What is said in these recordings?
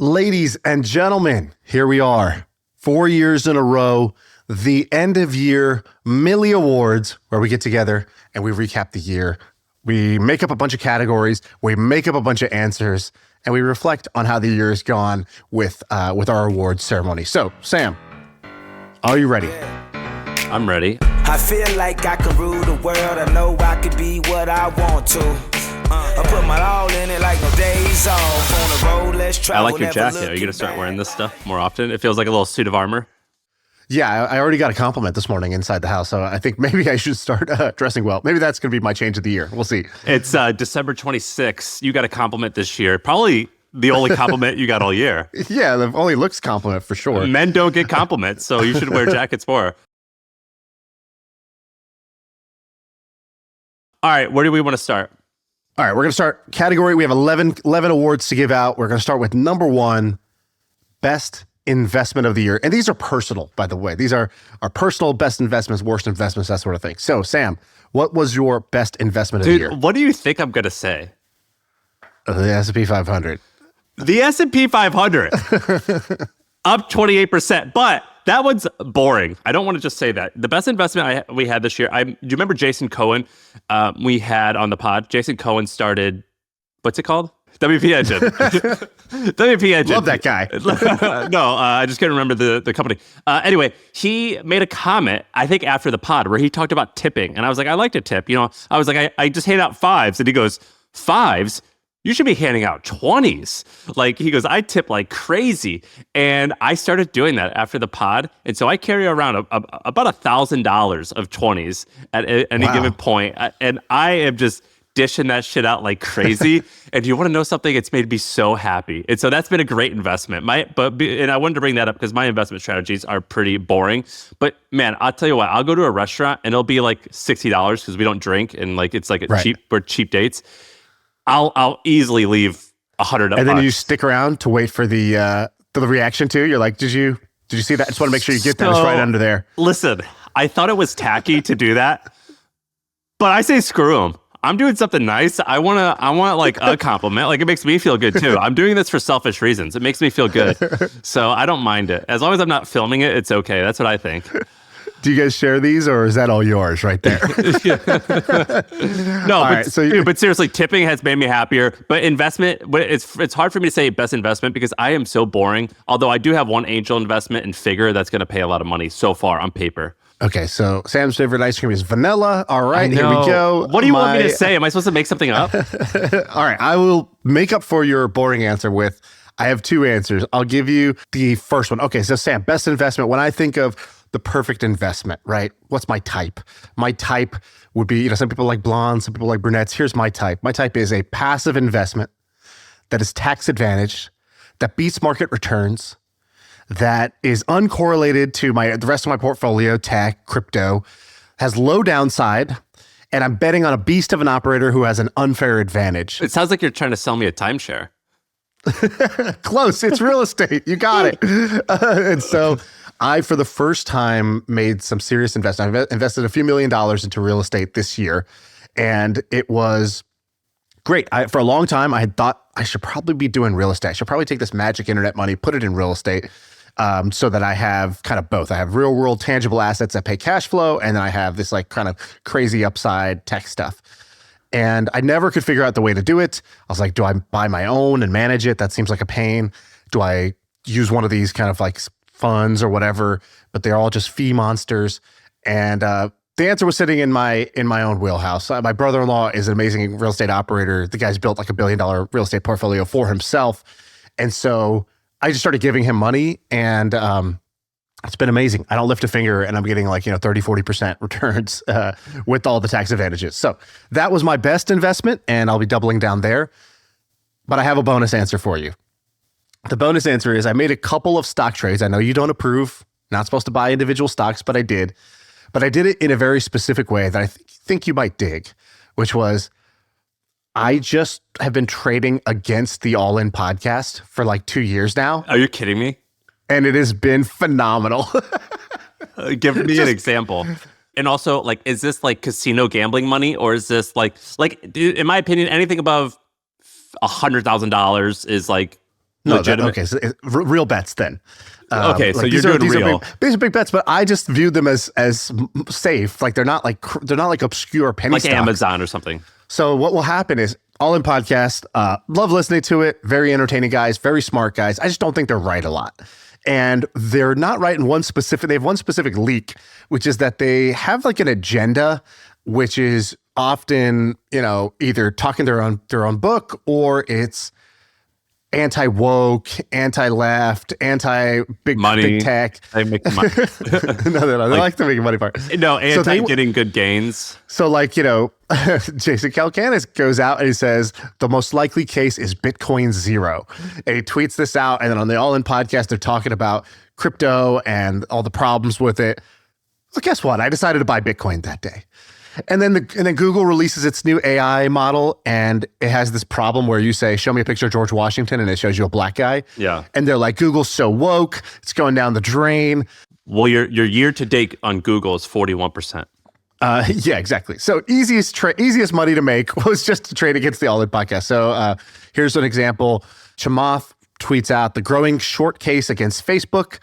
Ladies and gentlemen, here we are. 4 years in a row, the end of year Millie Awards, where we get together and we recap the year. We make up a bunch of categories, we make up a bunch of answers, and we reflect on how the year has gone with our awards ceremony. So, Sam, are you ready? I'm ready. I feel like I can rule the world. I know I can be what I want to. I put my all in it like no days off. On the road, let's travel. I like your jacket. Are you going to start wearing this stuff more often? It feels like a little suit of armor. Yeah, I already got a compliment this morning inside the house, so I think maybe I should start dressing well. Maybe that's going to be my change of the year. We'll see. It's December 26th. You got a compliment this year. Probably the only compliment you got all year. Yeah, the only looks compliment for sure. Men don't get compliments, so you should wear jackets more. All right, where do we want to start? All right, we're going to start category. We have 11 awards to give out. We're going to start with number 1, best investment of the year. And these are personal, by the way. These are our personal best investments, worst investments, that sort of thing. So, Sam, what was your best investment of the year? What do you think I'm going to say? The S&P 500. The S&P 500. Up 28%. But that one's boring. I don't want to just say that. The best investment we had this year, do you remember Jason Cohen we had on the pod? Jason Cohen started, what's it called? WP Engine. WP Engine. Love that guy. No, I just can't remember the company. Anyway, he made a comment, I think after the pod, where he talked about tipping. And I was like, I like to tip. You know, I was like, I just hand out 5s. And he goes, 5s? You should be handing out 20s. Like, he goes, I tip like crazy. And I started doing that after the pod. And so I carry around about $1,000 of 20s at any given point. And I am just dishing that shit out like crazy. And you want to know something? It's made me so happy. And so that's been a great investment. And I wanted to bring that up because my investment strategies are pretty boring. But man, I'll tell you what, I'll go to a restaurant and it'll be like $60 because we don't drink. And like, it's like we're cheap dates. I'll easily leave $100. And then you stick around to wait for the reaction too. You're like, did you see that? I just want to make sure you get that. It's right under there. Listen, I thought it was tacky to do that, but I say screw them. I'm doing something nice. I want like a compliment. Like, it makes me feel good too. I'm doing this for selfish reasons. It makes me feel good, so I don't mind it as long as I'm not filming it. It's okay. That's what I think. Do you guys share these, or is that all yours right there? No, but seriously, tipping has made me happier. But investment, it's hard for me to say best investment because I am so boring. Although I do have one angel investment in Figure that's going to pay a lot of money so far on paper. Okay, so Sam's favorite ice cream is vanilla. All right, here we go. What do you want me to say? Am I supposed to make something up? All right, I will make up for your boring answer with, I have 2 answers. I'll give you the first one. Okay, so Sam, best investment. When I think of the perfect investment, right? What's my type? My type would be, some people like blondes, some people like brunettes. Here's my type. My type is a passive investment that is tax advantaged, that beats market returns, that is uncorrelated to the rest of my portfolio, tech, crypto, has low downside, and I'm betting on a beast of an operator who has an unfair advantage. It sounds like you're trying to sell me a timeshare. Close. It's real estate. You got it. And so I, for the first time, made some serious investment. I invested a few $1 million into real estate this year, and it was great. For a long time, I had thought I should probably be doing real estate. I should probably take this magic internet money, put it in real estate, so that I have kind of both. I have real world tangible assets that pay cash flow, and then I have this like kind of crazy upside tech stuff. And I never could figure out the way to do it. I was like, do I buy my own and manage it? That seems like a pain. Do I use one of these kind of like funds or whatever? But they're all just fee monsters. And the answer was sitting in my own wheelhouse. My brother-in-law is an amazing real estate operator. The guy's built like $1 billion real estate portfolio for himself. And so I just started giving him money, and it's been amazing. I don't lift a finger, and I'm getting like, 30, 40% returns with all the tax advantages. So that was my best investment, and I'll be doubling down there. But I have a bonus answer for you. The bonus answer is I made a couple of stock trades. I know you don't approve, not supposed to buy individual stocks, but I did. But I did it in a very specific way that I think you might dig, which was I just have been trading against the All In podcast for like 2 years now. Are you kidding me? And it has been phenomenal. Give me an example. And also, like, is this like casino gambling money, or is this like in my opinion, anything above $100,000 is like No, legitimate? okay, so real bets then. Okay, so like you're doing real. These are big bets, but I just view them as safe. Like they're not like obscure penny Like stocks. Amazon or something. So what will happen is All In Podcast, love listening to it. Very entertaining guys, very smart guys. I just don't think they're right a lot. And they're not right in they have one specific leak, which is that they have like an agenda, which is often, either talking their own book, or it's anti-woke, anti-left, anti-big big tech. They make money. No. They like to make money part. No, getting good gains. So Jason Calacanis goes out and he says, the most likely case is Bitcoin zero. And he tweets this out. And then on the All In Podcast, they're talking about crypto and all the problems with it. Well, guess what? I decided to buy Bitcoin that day. And then Google releases its new AI model, and it has this problem where you say, show me a picture of George Washington, and it shows you a black guy. Yeah. And they're like, Google's so woke, it's going down the drain. Well, your year to date on Google is 41%. Yeah, exactly. So easiest money to make was just to trade against the All In Podcast. So here's an example. Chamath tweets out the growing short case against Facebook.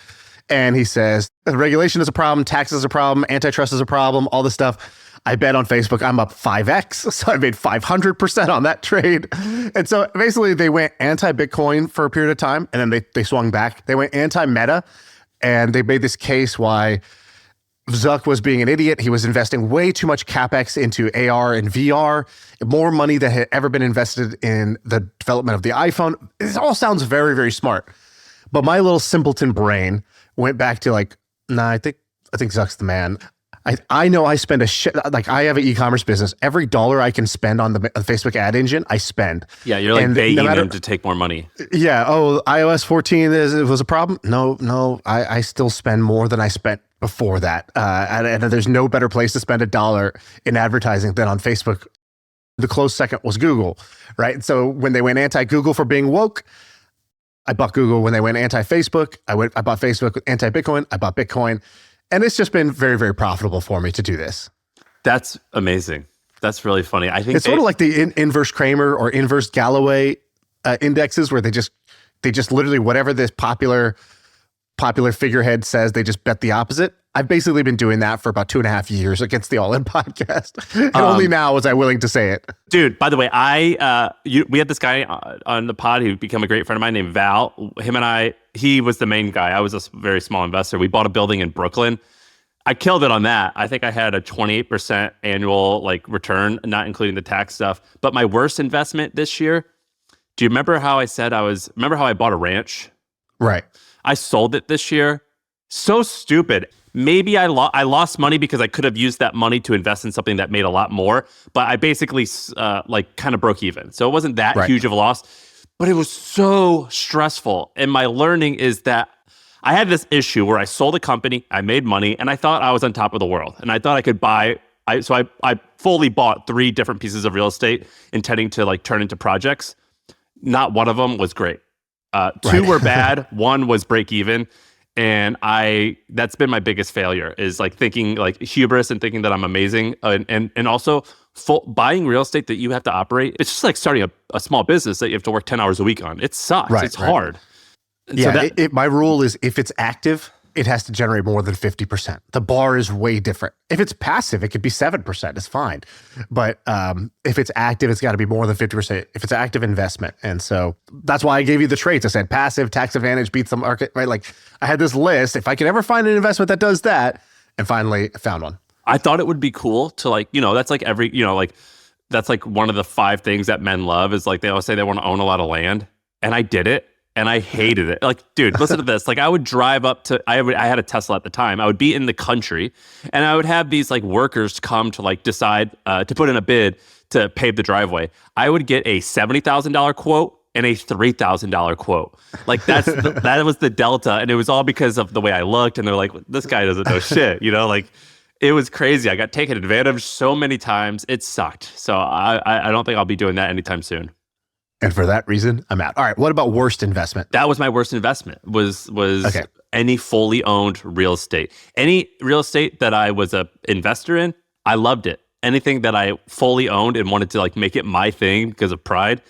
And he says, regulation is a problem, taxes is a problem, antitrust is a problem, all this stuff. I bet on Facebook, I'm up 5x. So I made 500% on that trade. And so basically they went anti-Bitcoin for a period of time, and then they swung back. They went anti-Meta, and they made this case why Zuck was being an idiot. He was investing way too much CapEx into AR and VR, more money than had ever been invested in the development of the iPhone. This all sounds very, very smart. But my little simpleton brain went back to I think Zuck's the man. I know I spend I have an e-commerce business. Every dollar I can spend on the Facebook ad engine, I spend. Yeah, you're begging them to take more money. Yeah. Oh, iOS 14 was a problem? No. I still spend more than I spent before that. And there's no better place to spend $1 in advertising than on Facebook. The close second was Google, right? So when they went anti-Google for being woke, I bought Google. When they went anti-Facebook, I bought Facebook. Anti-Bitcoin, I bought Bitcoin. And it's just been very, very profitable for me to do this. That's amazing. That's really funny. I think it's sort of like the inverse Kramer or inverse Galloway indexes, where they just literally whatever this popular figurehead says, they just bet the opposite. I've basically been doing that for about 2.5 years against the All In Podcast. And only now was I willing to say it. Dude, by the way, we had this guy on the pod who became a great friend of mine named Val. Him and I, he was the main guy. I was a very small investor. We bought a building in Brooklyn. I killed it on that. I think I had a 28% annual return, not including the tax stuff. But my worst investment this year, do you remember how I said remember how I bought a ranch? Right. I sold it this year. So stupid. Maybe I lost money because I could have used that money to invest in something that made a lot more, but I basically kind of broke even. So it wasn't that huge of a loss, but it was so stressful. And my learning is that I had this issue where I sold a company, I made money, and I thought I was on top of the world. And I thought I could buy, so I fully bought 3 different pieces of real estate intending to turn into projects. Not one of them was great. 2 were bad, 1 was break even. And that's been my biggest failure is thinking hubris and thinking that I'm amazing. And also buying real estate that you have to operate. It's just like starting a small business that you have to work 10 hours a week on. It sucks. It's hard. And yeah. My rule is if it's active, it has to generate more than 50%. The bar is way different. If it's passive, it could be 7%. It's fine. But if it's active, it's got to be more than 50% if it's active investment. And so that's why I gave you the traits. I said passive, tax advantage, beats the market, right? I had this list. If I could ever find an investment that does that, and finally I found one. I thought it would be cool to that's that's one of the 5 things that men love is they always say they want to own a lot of land. And I did it. And I hated it. Dude, listen to this. I would drive up to, I had a Tesla at the time. I would be in the country and I would have these workers come to decide to put in a bid to pave the driveway. I would get a $70,000 quote and a $3,000 quote. That was the delta. And it was all because of the way I looked. And they're like, this guy doesn't know shit. It was crazy. I got taken advantage of so many times. It sucked. So I don't think I'll be doing that anytime soon. And for that reason, I'm out. All right. What about worst investment? That was my worst investment was any fully owned real estate. Any real estate that I was a investor in, I loved it. Anything that I fully owned and wanted to make it my thing because of pride,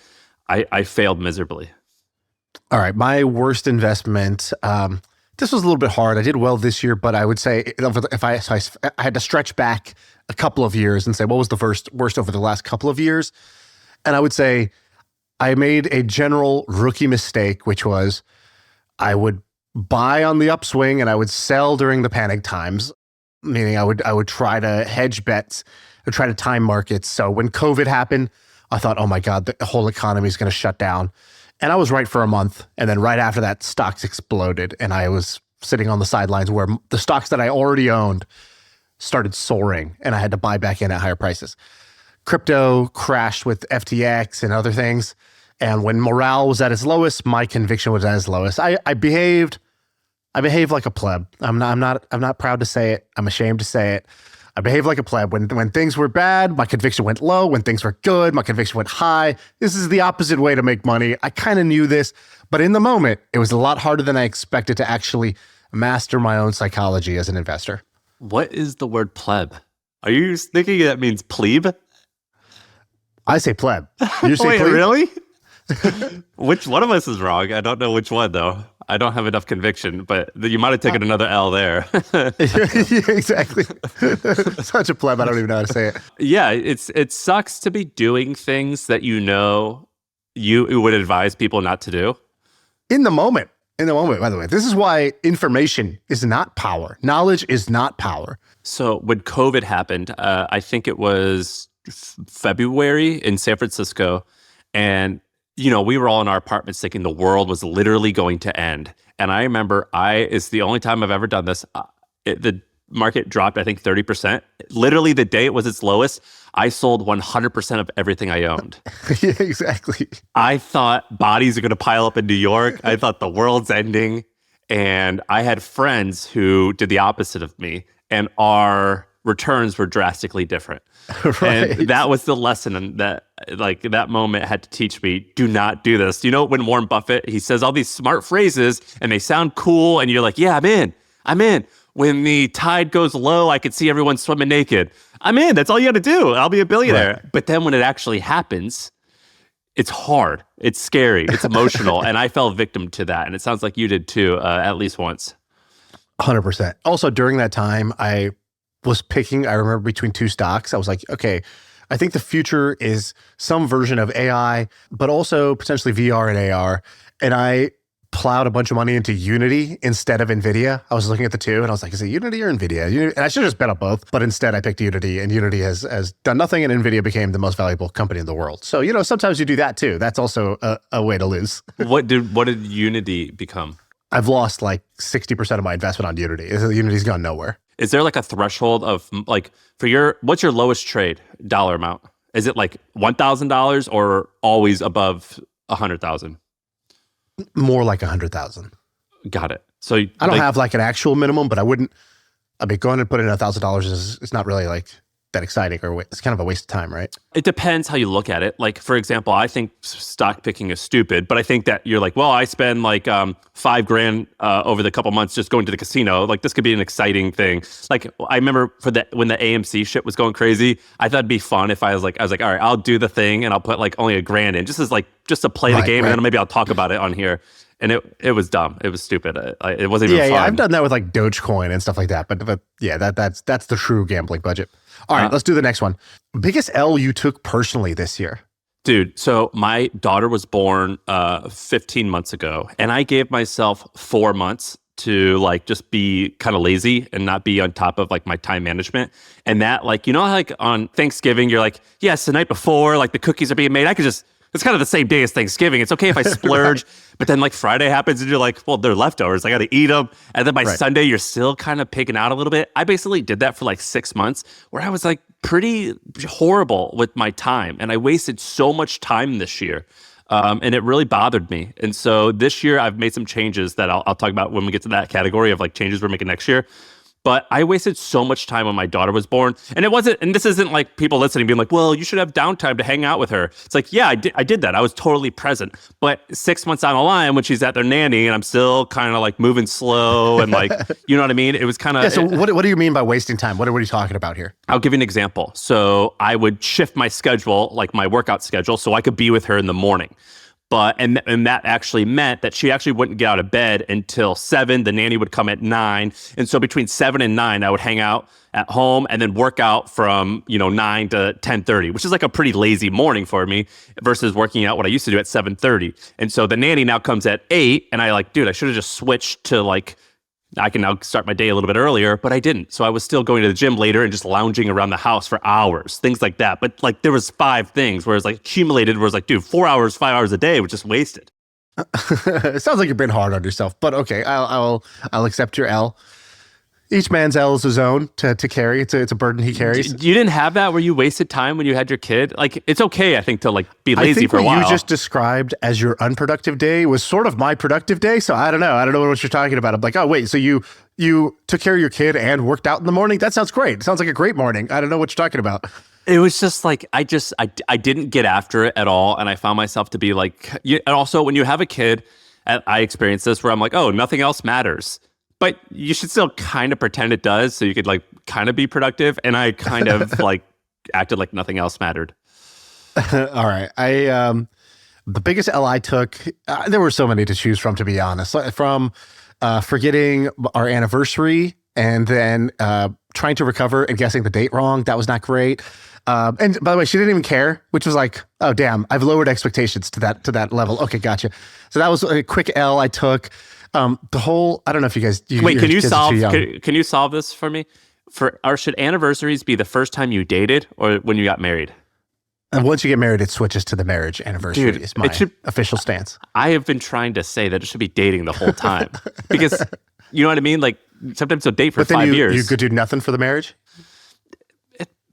I failed miserably. All right, my worst investment. This was a little bit hard. I did well this year, but I would say if I had to stretch back a couple of years and say what was the worst over the last couple of years, and I would say I made a general rookie mistake, which was I would buy on the upswing and I would sell during the panic times. Meaning I would try to hedge bets or try to time markets. So when COVID happened, I thought, oh my God, the whole economy is going to shut down. And I was right for a month. And then right after that, stocks exploded. And I was sitting on the sidelines where the stocks that I already owned started soaring and I had to buy back in at higher prices. Crypto crashed with FTX and other things. And when morale was at its lowest, my conviction was at its lowest. I behaved like a pleb. I'm not proud to say it. I'm ashamed to say it. I behaved like a pleb. When things were bad, my conviction went low. When things were good, my conviction went high. This is the opposite way to make money. I kind of knew this, but in the moment, it was a lot harder than I expected to actually master my own psychology as an investor. What is the word pleb? Are you thinking that means plebe? I say pleb. You say Wait, plebe? really? Which one of us is wrong? I don't know which one, though. I don't have enough conviction, but you might have taken another L there. Yeah, exactly. Such a pleb. I don't even know how to say it. Yeah, it sucks to be doing things that you would advise people not to do. In the moment, by the way, this is why information is not power. Knowledge is not power. So when COVID happened, I think it was February in San Francisco, and we were all in our apartments thinking the world was literally going to end. And I remember it's the only time I've ever done this. The market dropped, I think, 30%. Literally the day it was its lowest, I sold 100% of everything I owned. Yeah, exactly. I thought bodies are going to pile up in New York. I thought the world's ending. And I had friends who did the opposite of me. And our returns were drastically different. Right. And that was the lesson that moment had to teach me, do not do this. When Warren Buffett, he says all these smart phrases and they sound cool and you're like, yeah, I'm in. When the tide goes low, I could see everyone swimming naked. I'm in. That's all you got to do. I'll be a billionaire. Right. But then when it actually happens, it's hard. It's scary. It's emotional. And I fell victim to that. And it sounds like you did too, at least once. 100%. Also, during that time, I was picking, I remember between two stocks, I was like, okay, I think the future is some version of AI, but also potentially VR and AR. And I plowed a bunch of money into Unity instead of NVIDIA. I was looking at the two and I was like, is it Unity or NVIDIA? And I should have just bet on both, but instead I picked Unity, and Unity has done nothing, and NVIDIA became the most valuable company in the world. So, sometimes you do that too. That's also a way to lose. What did Unity become? I've lost like 60% of my investment on Unity. Unity's gone nowhere. Is there like a threshold of what's your lowest trade dollar amount? Is it like $1,000 or always above 100,000? More like 100,000. Got it. So I don't have like an actual minimum, but going and putting in $1,000 is not really like that exciting, or it's kind of a waste of time, right? It depends how you look at it. Like, for example, I think stock picking is stupid, but I think that you're like, well, I spend like $5,000 over the couple months just going to the casino. Like, this could be an exciting thing. Like, I remember when the AMC shit was going crazy, I thought it'd be fun if I was like, all right, I'll do the thing and I'll put like only $1,000 in, just to play the game, and then maybe I'll talk about it on here. And it was dumb. It was stupid. It wasn't even fun. Yeah, I've done that with like Dogecoin and stuff like that. But yeah, that's the true gambling budget. All right, let's do the next one. Biggest L you took personally this year? Dude, so my daughter was born 15 months ago, and I gave myself 4 months to like just be kind of lazy and not be on top of like my time management. And that, like, like on Thanksgiving, you're like, yes, the night before, like the cookies are being made. It's kind of the same day as Thanksgiving. It's okay if I splurge, but then like Friday happens and you're like, well, they're leftovers. I got to eat them. And then by Sunday, you're still kind of picking out a little bit. I basically did that for like 6 months, where I was like pretty horrible with my time. And I wasted so much time this year. And it really bothered me. And so this year I've made some changes that I'll talk about when we get to that category of like changes we're making next year. But I wasted so much time when my daughter was born. And this isn't like people listening being like, well, you should have downtime to hang out with her. It's like, yeah, I did that. I was totally present. But 6 months down the line, when she's at their nanny and I'm still kind of like moving slow and like, you know what I mean? It was kind of... Yeah, so what do you mean by wasting time? What are you talking about here? I'll give you an example. So I would shift my schedule, like my workout schedule, so I could be with her in the morning. and that actually meant that she actually wouldn't get out of bed until 7. The nanny would come at 9. And so between 7 and 9, I would hang out at home and then work out from, 9 to 10:30, which is like a pretty lazy morning for me versus working out what I used to do at 7:30. And so the nanny now comes at 8 and I dude, I should have just switched to I can now start my day a little bit earlier, but I didn't. So I was still going to the gym later and just lounging around the house for hours, things like that. But there was 5 things, whereas accumulated was dude, 4 hours, 5 hours a day was just wasted. It sounds like you're being hard on yourself, but okay, I'll accept your L. Each man's L is his own to carry. It's a burden he carries. You didn't have that where you wasted time when you had your kid? It's okay, I think, to be lazy for a while. What you just described as your unproductive day was sort of my productive day. So I don't know. I don't know what you're talking about. I'm like, oh wait, so you took care of your kid and worked out in the morning? That sounds great. It sounds like a great morning. I don't know what you're talking about. It was just I didn't get after it at all, and I found myself to be and also when you have a kid, I experienced this where I'm like, oh, nothing else matters. But you should still kind of pretend it does so you could kind of be productive. And I kind of acted like nothing else mattered. All right. The biggest L I took, there were so many to choose from, to be honest, from forgetting our anniversary and then trying to recover and guessing the date wrong. That was not great. And by the way, she didn't even care, which was oh, damn, I've lowered expectations to that level. Okay, gotcha. So that was a quick L I took. The whole, I don't know if you guys... Wait, can you solve this for me? Or should anniversaries be the first time you dated or when you got married? And once you get married, it switches to the marriage anniversary. Dude, is my official stance. I have been trying to say that it should be dating the whole time. Because, you know what I mean? Sometimes you'll date for 5 years. You could do nothing for the marriage?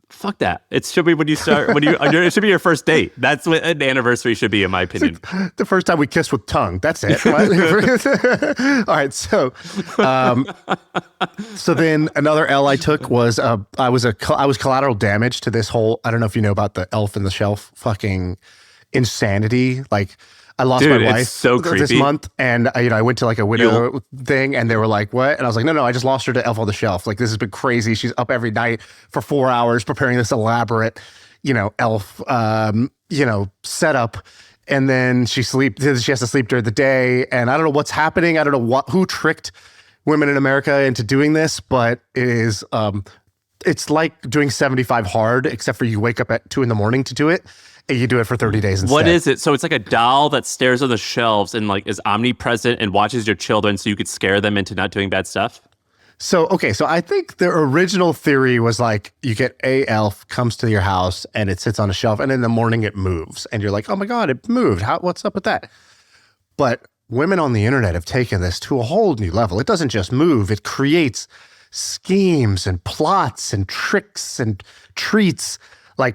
Fuck that. It should be when you start, it should be your first date. That's what an anniversary should be, in my opinion. The first time we kissed with tongue. That's it. All right. So then another L I took was, I was collateral damage to this whole, I don't know if you know about the elf in the shelf fucking insanity. I lost my wife this month, and I went to a widow thing, and they were like, "What?" And I was like, "No, I just lost her to Elf on the Shelf. This has been crazy. She's up every night for 4 hours preparing this elaborate, elf, setup, and then she has to sleep during the day, and I don't know what's happening. I don't know who tricked women in America into doing this, but it is, it's like doing 75 hard, except for you wake up at 2 a.m. to do it. And you do it for 30 days instead. What is it? So it's like a doll that stares on the shelves and is omnipresent and watches your children so you could scare them into not doing bad stuff? So I think the original theory was you get a elf comes to your house and it sits on a shelf and in the morning it moves. And you're like, oh my God, it moved. What's up with that? But women on the internet have taken this to a whole new level. It doesn't just move. It creates schemes and plots and tricks and treats. My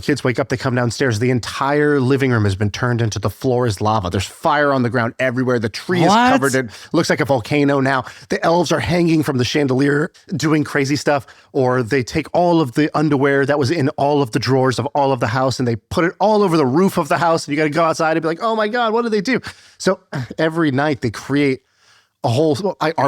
kids wake up, they come downstairs. The entire living room has been turned into the floor is lava. There's fire on the ground everywhere. The tree is covered in, looks like a volcano now. The elves are hanging from the chandelier doing crazy stuff. Or they take all of the underwear that was in all of the drawers of all of the house and they put it all over the roof of the house. And you got to go outside and be like, oh my God, what did they do? So every night they create a whole,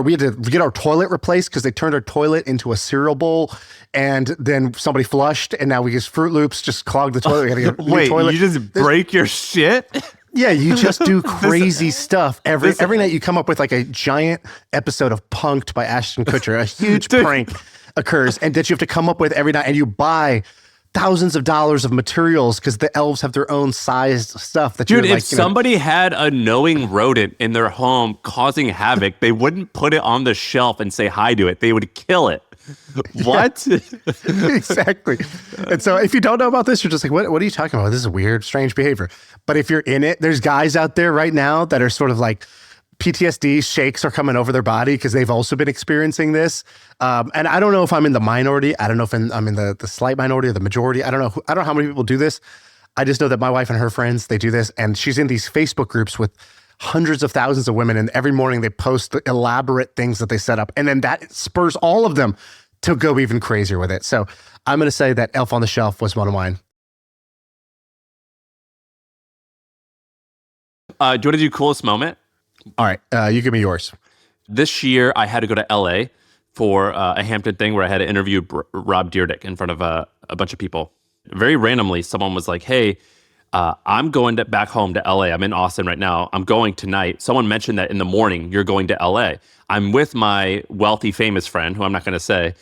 we had to get our toilet replaced because they turned our toilet into a cereal bowl, and then somebody flushed, and now we use Fruit Loops, just clog the toilet. We had to get a new toilet. You just break your shit? Yeah, you just do crazy stuff. Every night you come up with a giant episode of Punk'd by Ashton Kutcher. A huge prank occurs, and that you have to come up with every night, and you buy thousands of dollars of materials because the elves have their own sized stuff that if somebody had a knowing rodent in their home causing havoc, they wouldn't put it on the shelf and say hi to it. They would kill it. What? Exactly. And so if you don't know about this, you're just like, what are you talking about? This is weird, strange behavior. But if you're in it, there's guys out there right now that are sort of PTSD shakes are coming over their body because they've also been experiencing this. And I don't know if I'm in the minority. I don't know if I'm in the slight minority or the majority. I don't know how many people do this. I just know that my wife and her friends, they do this. And she's in these Facebook groups with hundreds of thousands of women. And every morning they post the elaborate things that they set up. And then that spurs all of them to go even crazier with it. So I'm going to say that Elf on the Shelf was one of mine. Do you want to do coolest moment? All right, you give me yours. This year, I had to go to LA for a Hampton thing where I had to interview Rob Dyrdek in front of a bunch of people. Very randomly, someone was like, hey, I'm going back home to LA. I'm in Austin right now. I'm going tonight. Someone mentioned that in the morning, you're going to LA. I'm with my wealthy, famous friend, who I'm not going to say.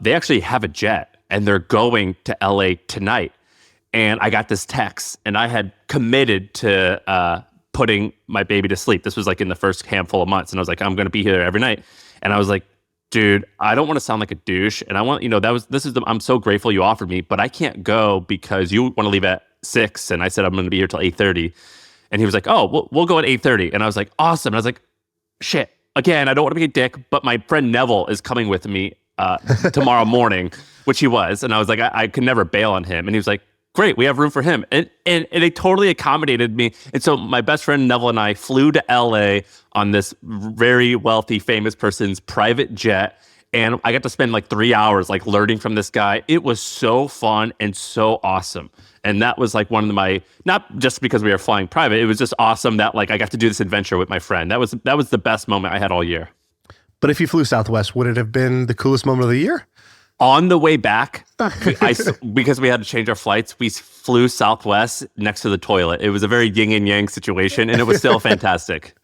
They actually have a jet and they're going to LA tonight. And I got this text and I had committed to putting my baby to sleep. This was like in the first handful of months. And I was like, I'm going to be here every night. And I was like, dude, I don't want to sound like a douche. And I want, I'm so grateful you offered me, but I can't go because you want to leave at 6. And I said, I'm going to be here till 8:30. And he was like, oh, we'll go at 8:30. And I was like, awesome. And I was like, shit, again, I don't want to be a dick, but my friend Neville is coming with me tomorrow morning, which he was. And I was like, I could never bail on him. And he was like, great, we have room for him. And they totally accommodated me. And so my best friend Neville and I flew to LA on this very wealthy, famous person's private jet. And I got to spend like 3 hours like learning from this guy. It was so fun and so awesome. And that was like one of my, not just because we were flying private, it was just awesome that like I got to do this adventure with my friend. That was the best moment I had all year. But if you flew Southwest, would it have been the coolest moment of the year? On the way back, because we had to change our flights, we flew Southwest next to the toilet. It was a very yin and yang situation, and it was still fantastic.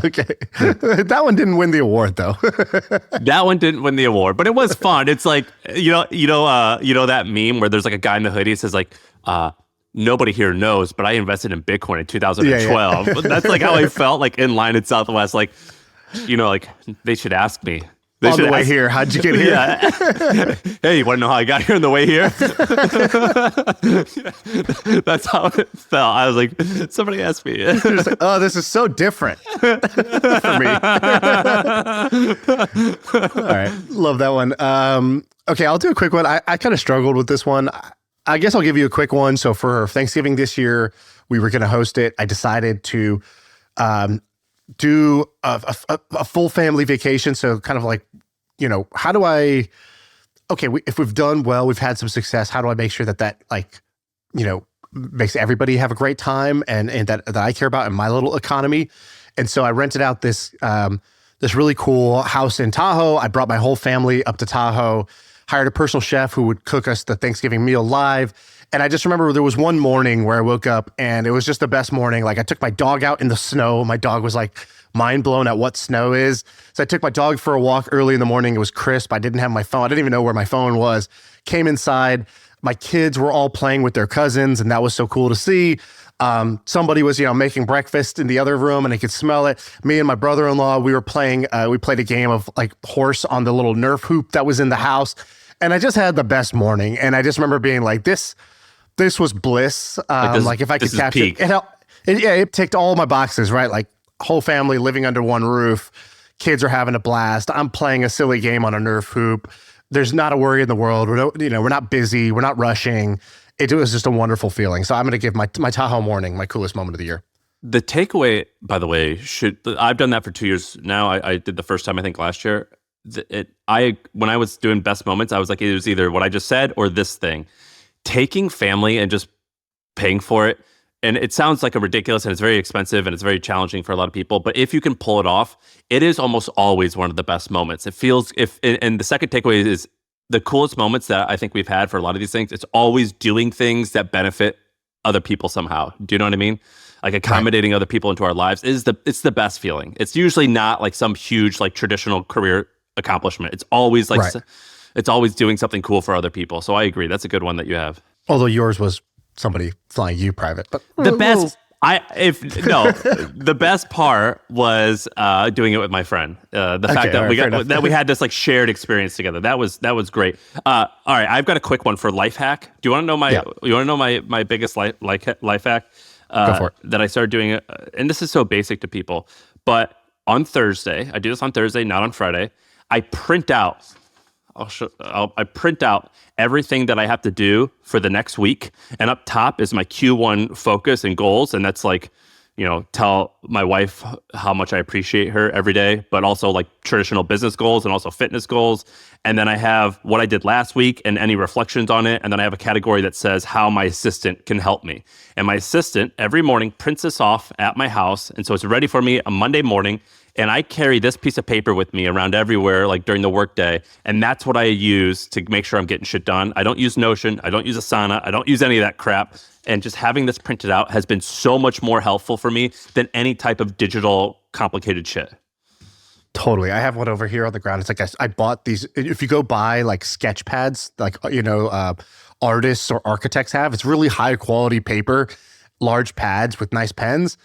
Okay. That one didn't win the award, though. That one didn't win the award, but it was fun. It's like, you know that meme where there's like a guy in the hoodie that says like, nobody here knows, but I invested in Bitcoin in 2012. Yeah. That's like how I felt like in line at Southwest. Like, like they should ask me. On the way here, how'd you get here? Yeah. Hey, you want to know how I got here on the way here? That's how it felt. I was like, somebody asked me. Like, oh, this is so different for me. All right. Love that one. Okay, I'll do a quick one. I kind of struggled with this one. I guess I'll give you a quick one. So for Thanksgiving this year, we were going to host it. I decided to do a full family vacation. So kind of like, how do I, if we've done well, we've had some success, how do I make sure that like, makes everybody have a great time and that I care about in my little economy. And so I rented out this really cool house in Tahoe. I brought my whole family up to Tahoe, hired a personal chef who would cook us the Thanksgiving meal live. And I just remember there was one morning where I woke up and it was just the best morning. Like I took my dog out in the snow. My dog was like mind blown at what snow is. So I took my dog for a walk early in the morning. It was crisp. I didn't have my phone. I didn't even know where my phone was. Came inside. My kids were all playing with their cousins and that was so cool to see. Somebody was, making breakfast in the other room and I could smell it. Me and my brother-in-law, we were playing, we played a game of like horse on the little Nerf hoop that was in the house. And I just had the best morning. And I just remember being like, this was bliss. Like if I could capture it, it ticked all my boxes, right? Like whole family living under one roof. Kids are having a blast. I'm playing a silly game on a Nerf hoop. There's not a worry in the world. We're not busy. We're not rushing. It was just a wonderful feeling. So I'm going to give my Tahoe morning my coolest moment of the year. The takeaway, by the way, I've done that for 2 years now. I did the first time, I think last year. When I was doing best moments, I was like, it was either what I just said or this thing. Taking family and just paying for it. And it sounds like a ridiculous and it's very expensive and it's very challenging for a lot of people. But if you can pull it off, it is almost always one of the best moments. It feels and the second takeaway is the coolest moments that I think we've had for a lot of these things. It's always doing things that benefit other people somehow. Do you know what I mean? Like accommodating other people into our lives it's the best feeling. It's usually not like some huge like traditional career accomplishment. It's always like it's always doing something cool for other people. So I agree. That's a good one that you have. Although yours was somebody flying you private, but the best part was doing it with my friend. The fact that we had this like shared experience together. That was great. All right, I've got a quick one for life hack. Do you want to know my biggest life hack? Go for it. That I started doing, and this is so basic to people, but on Thursday, I do this on Thursday, not on Friday. I print out. I print out everything that I have to do for the next week. And up top is my Q1 focus and goals. And that's like, tell my wife how much I appreciate her every day, but also like traditional business goals and also fitness goals. And then I have what I did last week and any reflections on it. And then I have a category that says how my assistant can help me. And my assistant every morning prints this off at my house. And so it's ready for me on Monday morning. And I carry this piece of paper with me around everywhere, like during the workday. And that's what I use to make sure I'm getting shit done. I don't use Notion. I don't use Asana. I don't use any of that crap. And just having this printed out has been so much more helpful for me than any type of digital complicated shit. Totally. I have one over here on the ground. It's like I bought these. If you go buy like sketch pads, like, artists or architects have, it's really high quality paper, large pads with nice pens.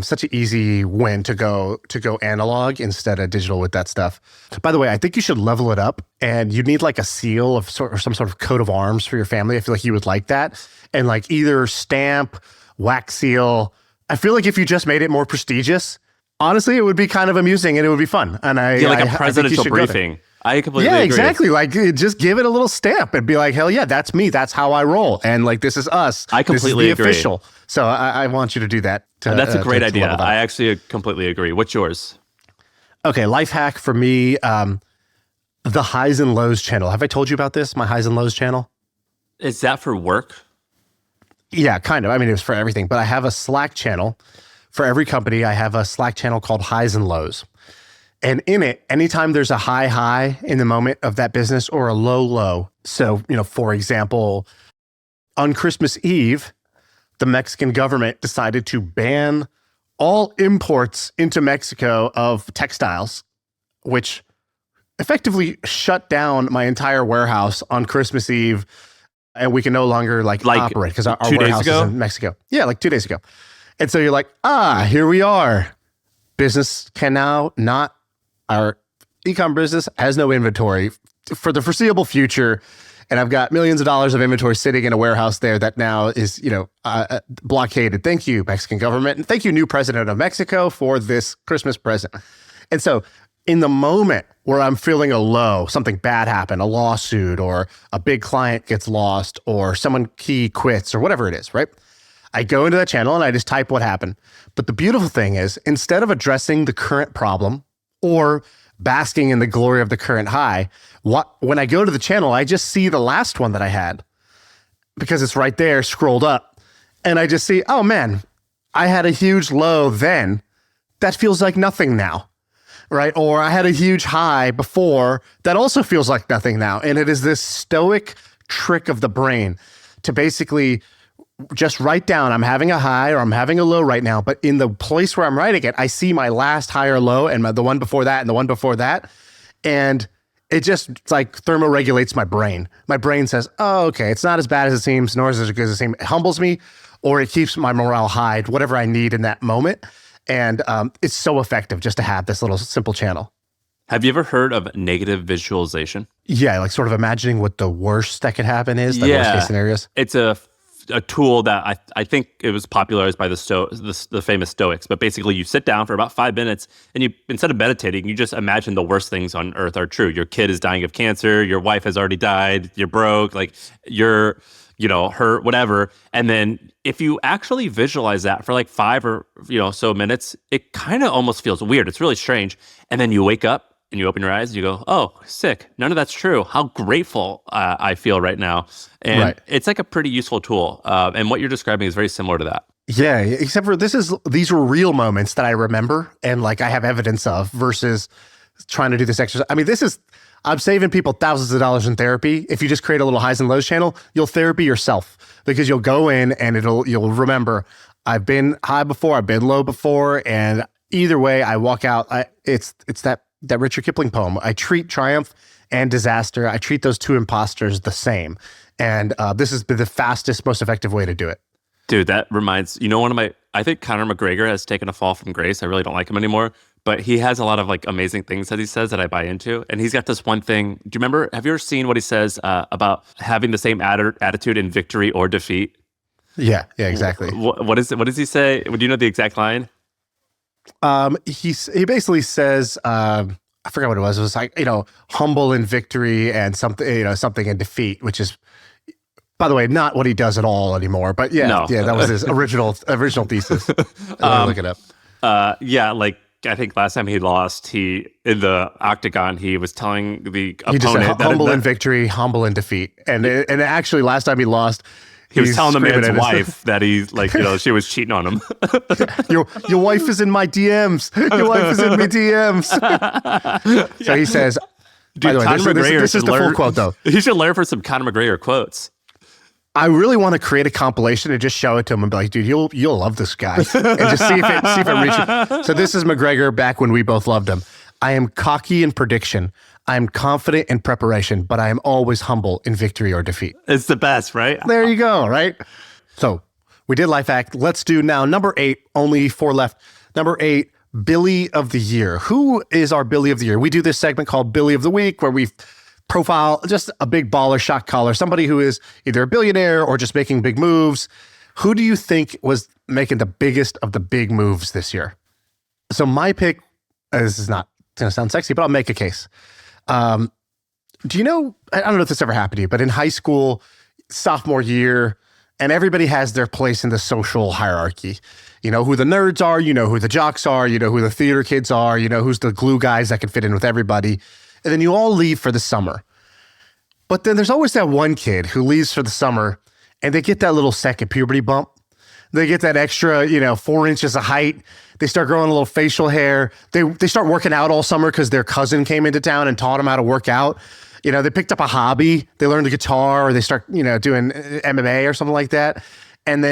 Such an easy win to go analog instead of digital with that stuff. By the way, I think you should level it up, and you need like a seal of or some sort of coat of arms for your family. I feel like you would like that. And like either stamp, wax seal. I feel like if you just made it more prestigious, honestly, it would be kind of amusing and it would be fun. And like a presidential briefing. I completely agree. Exactly. Like, just give it a little stamp and be like, hell yeah, that's me. That's how I roll. And like, this is us. I completely this is the agree. Official. So I want you to do that. That's a great idea. I actually completely agree. What's yours? Okay, life hack for me, the highs and lows channel. Have I told you about this? My highs and lows channel? Is that for work? Yeah, kind of. I mean, it was for everything. But I have a Slack channel. For every company, I have a Slack channel called Highs and Lows. And in it, anytime there's a high in the moment of that business or a low. So, for example, on Christmas Eve, the Mexican government decided to ban all imports into Mexico of textiles, which effectively shut down my entire warehouse on Christmas Eve. And we can no longer operate because our warehouse is in Mexico. Yeah, like 2 days ago. And so you're like, here we are. Business can now not, our e-com business has no inventory for the foreseeable future. And I've got millions of dollars of inventory sitting in a warehouse there that now is, blockaded. Thank you, Mexican government. And thank you, new president of Mexico, for this Christmas present. And so in the moment where I'm feeling a low, something bad happened, a lawsuit or a big client gets lost or someone key quits or whatever it is, right? I go into that channel and I just type what happened. But the beautiful thing is, instead of addressing the current problem or basking in the glory of the current high, when I go to the channel, I just see the last one that I had because it's right there, scrolled up. And I just see, oh man, I had a huge low then. That feels like nothing now, right? Or I had a huge high before that also feels like nothing now. And it is this stoic trick of the brain to basically just write down, I'm having a high or I'm having a low right now, but in the place where I'm writing it, I see my last high or low and the one before that and the one before that. And it's like thermoregulates my brain. My brain says, oh, okay, it's not as bad as it seems, nor is it as good as it seems. It humbles me, or it keeps my morale high, whatever I need in that moment. And it's so effective just to have this little simple channel. Have you ever heard of negative visualization? Yeah, like sort of imagining what the worst that could happen is, the worst case scenarios. It's a tool that I think it was popularized by the famous Stoics. But basically, you sit down for about 5 minutes, and you, instead of meditating, you just imagine the worst things on earth are true. Your kid is dying of cancer. Your wife has already died. You're broke. Like you're, hurt, whatever. And then if you actually visualize that for like 5 or so minutes, it kind of almost feels weird. It's really strange. And then you wake up and you open your eyes and you go, oh, sick. None of that's true. How grateful I feel right now. And It's like a pretty useful tool. And what you're describing is very similar to that. Yeah, except for these were real moments that I remember and like I have evidence of versus trying to do this exercise. I mean, I'm saving people thousands of dollars in therapy. If you just create a little highs and lows channel, you'll therapy yourself because you'll go in and you'll remember, I've been high before, I've been low before. And either way I walk out, it's that Richard Kipling poem. I treat triumph and disaster. I treat those two imposters the same. And this has been the fastest, most effective way to do it. Dude, that reminds, I think Conor McGregor has taken a fall from grace. I really don't like him anymore, but he has a lot of like amazing things that he says that I buy into. And he's got this one thing. Do you remember, have you ever seen what he says about having the same attitude in victory or defeat? Yeah, exactly. What does he say? Do you know the exact line? He basically says, I forgot what it was. It was like, humble in victory and something, something in defeat, which is, by the way, not what he does at all anymore. But that was his original thesis. Look it up. I think last time he lost, in the octagon, he was telling the opponent, he just said, humble in victory, humble in defeat. And actually last time he lost, he was telling the man's wife that she was cheating on him. Your wife is in my DMs. Your wife is in my DMs. So he says, dude, by the way, this is the full quote though. He should learn for some Conor McGregor quotes. I really want to create a compilation and just show it to him and be like, dude, you'll love this guy, and just see if it reaches. So this is McGregor back when we both loved him. I am cocky in prediction. I am confident in preparation, but I am always humble in victory or defeat. It's the best, right? There you go, right? So we did life hack. Let's do now number 8, only 4 left. Number 8, Billy of the Year. Who is our Billy of the Year? We do this segment called Billy of the Week where we profile just a big baller, shot caller, somebody who is either a billionaire or just making big moves. Who do you think was making the biggest of the big moves this year? So my pick, this is not going to sound sexy, but I'll make a case. Do you know, I don't know if this ever happened to you, but in high school, sophomore year, and everybody has their place in the social hierarchy. You know who the nerds are, you know who the jocks are, you know who the theater kids are, you know who's the glue guys that can fit in with everybody. And then you all leave for the summer. But then there's always that one kid who leaves for the summer and they get that little second puberty bump. They get that extra, 4 inches of height. They start growing a little facial hair. They start working out all summer because their cousin came into town and taught them how to work out. They picked up a hobby. They learned the guitar, or they start, doing MMA or something like that. And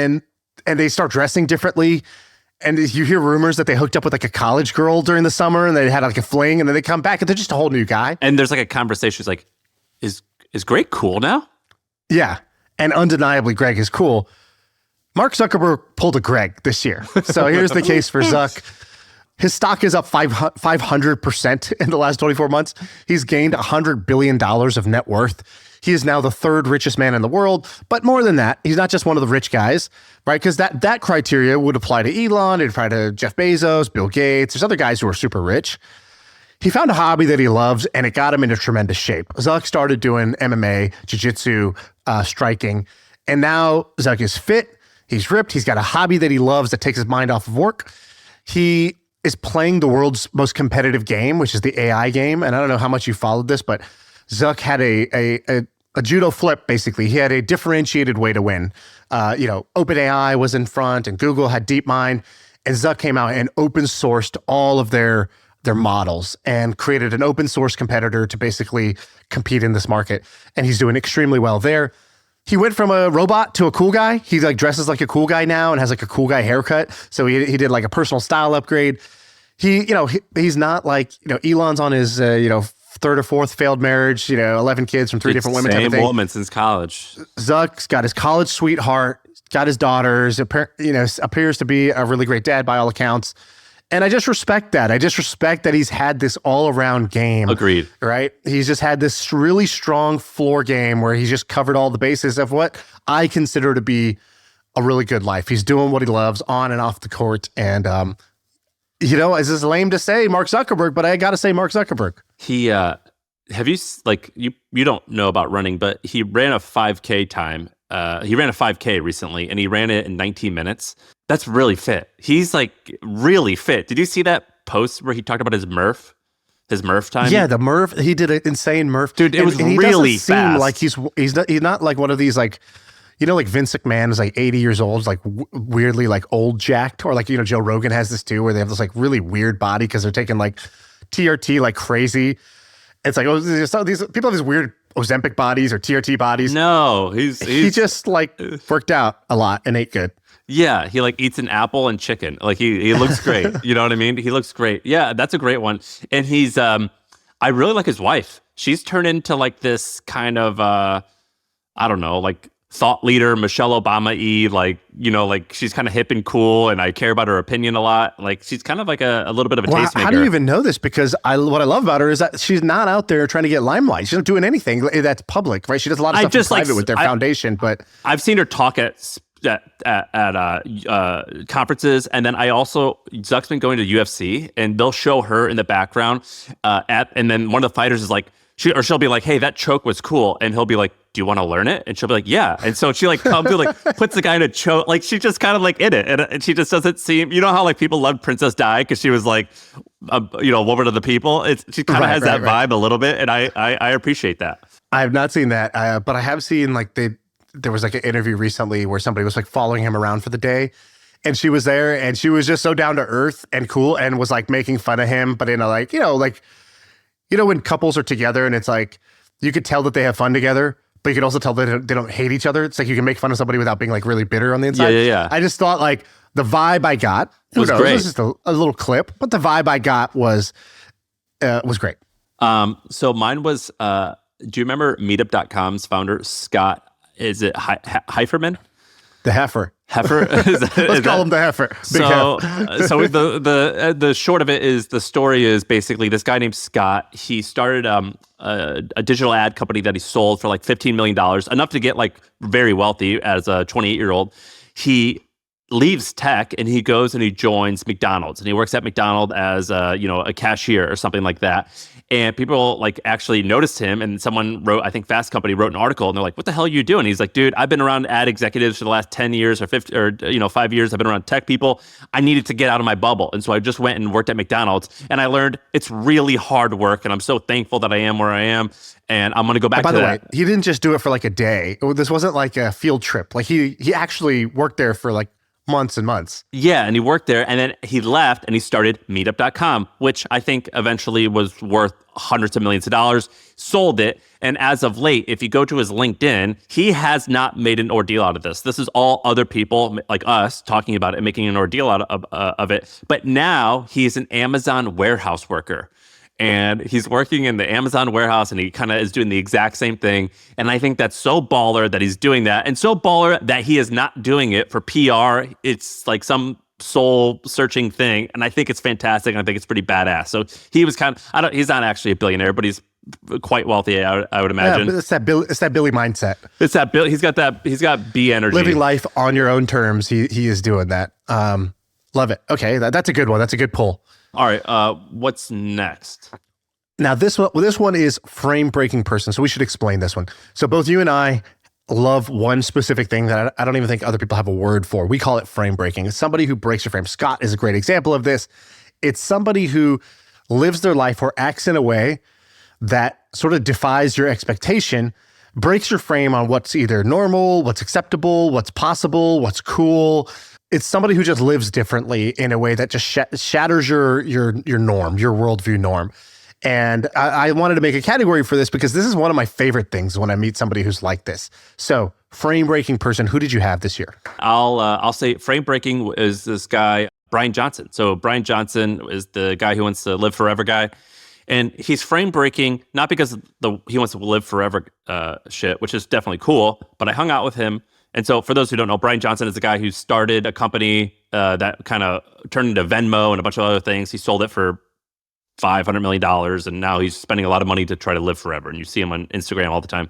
they start dressing differently. And you hear rumors that they hooked up with like a college girl during the summer and they had like a fling, and then they come back and they're just a whole new guy. And there's like a conversation. It's like, is Greg cool now? Yeah. And undeniably, Greg is cool. Mark Zuckerberg pulled a Greg this year. So here's the case for Zuck. His stock is up 500% in the last 24 months. He's gained $100 billion of net worth. He is now the 3rd richest man in the world. But more than that, he's not just one of the rich guys, right? Because that criteria would apply to Elon, it'd apply to Jeff Bezos, Bill Gates. There's other guys who are super rich. He found a hobby that he loves, and it got him into tremendous shape. Zuck started doing MMA, jiu-jitsu, striking, and now Zuck is fit. He's ripped. He's got a hobby that he loves that takes his mind off of work. He is playing the world's most competitive game, which is the AI game. And I don't know how much you followed this, but Zuck had a judo flip, basically. He had a differentiated way to win. OpenAI was in front and Google had DeepMind. And Zuck came out and open sourced all of their models and created an open source competitor to basically compete in this market. And he's doing extremely well there. He went from a robot to a cool guy. He like dresses like a cool guy now and has like a cool guy haircut. So he did like a personal style upgrade. He's not like, Elon's on his, 3rd or 4th failed marriage, 11 kids from 3 different women. Same woman since college. Zuck's got his college sweetheart, got his daughters, appears to be a really great dad by all accounts. And I just respect that. I just respect that he's had this all-around game. Agreed. Right? He's just had this really strong floor game where he's just covered all the bases of what I consider to be a really good life. He's doing what he loves on and off the court. And, it's just lame to say Mark Zuckerberg, but I got to say Mark Zuckerberg. He, have you, you don't know about running, but he ran a 5K time. He ran a 5K recently, and he ran it in 19 minutes. That's really fit. He's like really fit. Did you see that post where he talked about his Murph time? Yeah, the Murph. He did an insane Murph. Dude, it was and really seem fast. like he's not like one of these like, like Vince McMahon is like 80 years old, like weirdly like old jacked, or like, Joe Rogan has this too, where they have this like really weird body because they're taking like TRT like crazy. It's like, these people have these weird Ozempic bodies or TRT bodies. No, he just like worked out a lot and ate good. Yeah, he like eats an apple and chicken. Like he looks great. You know what I mean? He looks great. Yeah, that's a great one. And he's I really like his wife. She's turned into like this kind of I don't know, like thought leader, Michelle Obama-y, like she's kind of hip and cool, and I care about her opinion a lot. Like she's kind of like a little bit of a tastemaker. How do you even know this? Because what I love about her is that she's not out there trying to get limelight. She's not doing anything that's public, right? She does a lot of stuff in private with their foundation, but I've seen her talk at conferences, and then Zuck's been going to UFC, and they'll show her in the background and then one of the fighters is like, she'll be like, hey, that choke was cool, and he'll be like, do you want to learn it? And she'll be like, yeah. And so she like comes to like puts the guy in a choke, like she just kind of like in it, and she just doesn't seem, how like people loved Princess Di because she was like woman of the people. She kind of has that vibe a little bit, and I appreciate that. I have not seen that, but I have seen like there was like an interview recently where somebody was like following him around for the day, and she was there, and she was just so down to earth and cool, and was like making fun of him, but in a like, when couples are together and it's like, you could tell that they have fun together, but you can also tell they don't hate each other. It's like you can make fun of somebody without being like really bitter on the inside. Yeah. I just thought like the vibe I got was great. It was just a little clip, but the vibe I got was great. So mine was, do you remember Meetup.com's founder, Scott, is it Heiferman? The Heifer. Let's call him the Heifer. So the short of it is the story is basically this guy named Scott. He started a digital ad company that he sold for like $15 million, enough to get like very wealthy as a 28-year-old. He leaves tech and he goes and he joins McDonald's, and he works at McDonald's as a cashier or something like that. And people like actually noticed him, and someone wrote, I think Fast Company wrote an article, and they're like, "What the hell are you doing?" He's like, "Dude, I've been around ad executives for the last 10 years or 50 or 5 years. I've been around tech people. I needed to get out of my bubble." And so I just went and worked at McDonald's, and I learned it's really hard work, and I'm so thankful that I am where I am, and I'm going to go back to that. By the way, he didn't just do it for like a day. This wasn't like a field trip. Like he actually worked there for like months and months. Yeah, and he worked there, and then he left and he started Meetup.com, which I think eventually was worth hundreds of millions of dollars, sold it, and as of late, if you go to his LinkedIn, he has not made an ordeal out of this. This is all other people like us talking about it and making an ordeal out of it. But now he's an Amazon warehouse worker. And he's working in the Amazon warehouse, and he kind of is doing the exact same thing. And I think that's so baller that he's doing that, and so baller that he is not doing it for PR. It's like some soul-searching thing, and I think it's fantastic, and I think it's pretty badass. So he was he's not actually a billionaire, but he's quite wealthy, I would imagine. Yeah, it's that Billy mindset. It's that Billy. He's got B energy. Living life on your own terms. He is doing that. Love it. Okay, that's a good one. That's a good pull. All right, what's next? Now, this one is frame-breaking person, so we should explain this one. So both you and I love one specific thing that I don't even think other people have a word for. We call it frame-breaking. It's somebody who breaks your frame. Scott is a great example of this. It's somebody who lives their life or acts in a way that sort of defies your expectation, breaks your frame on what's either normal, what's acceptable, what's possible, what's cool. It's somebody who just lives differently in a way that just shatters your norm, your worldview norm. And I wanted to make a category for this because this is one of my favorite things when I meet somebody who's like this. So, frame-breaking person, who did you have this year? I'll say frame-breaking is this guy, Brian Johnson. So Brian Johnson is the guy who wants to live forever guy. And he's frame-breaking, not because he wants to live forever shit, which is definitely cool, but I hung out with him. And so for those who don't know, Brian Johnson is the guy who started a company that kind of turned into Venmo and a bunch of other things. He sold it for $500 million, and now he's spending a lot of money to try to live forever. And you see him on Instagram all the time.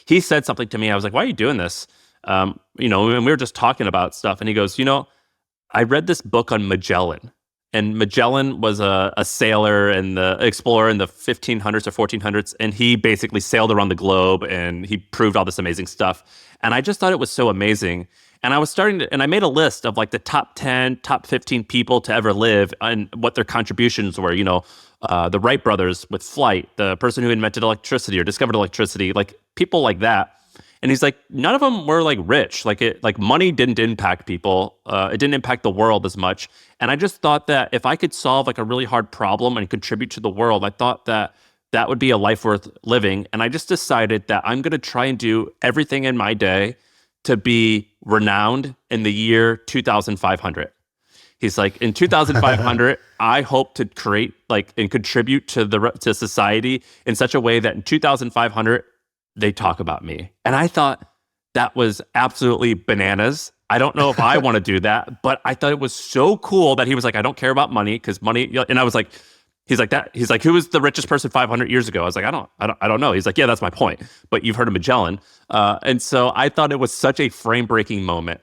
He said something to me. I was like, "Why are you doing this?" And we were just talking about stuff. And he goes, "I read this book on Magellan." And Magellan was a sailor and the explorer in the 1500s or 1400s. And he basically sailed around the globe and he proved all this amazing stuff. And I just thought it was so amazing. And I made a list of like the top 10, top 15 people to ever live and what their contributions were. The Wright brothers with flight, the person who invented electricity or discovered electricity, like people like that. And he's like, none of them were like rich. Like money didn't impact people. It didn't impact the world as much. And I just thought that if I could solve like a really hard problem and contribute to the world, I thought that would be a life worth living. And I just decided that I'm going to try and do everything in my day to be renowned in the year 2500. He's like, in 2500, I hope to create like and contribute to society in such a way that in 2500, they talk about me. And I thought that was absolutely bananas. I don't know if I want to do that, but I thought it was so cool that he was like, "I don't care about money because money." And I was like, he's like, "Who was the richest person 500 years ago?" I was like, I don't know. He's like, "Yeah, that's my point. But you've heard of Magellan." And so I thought it was such a frame breaking moment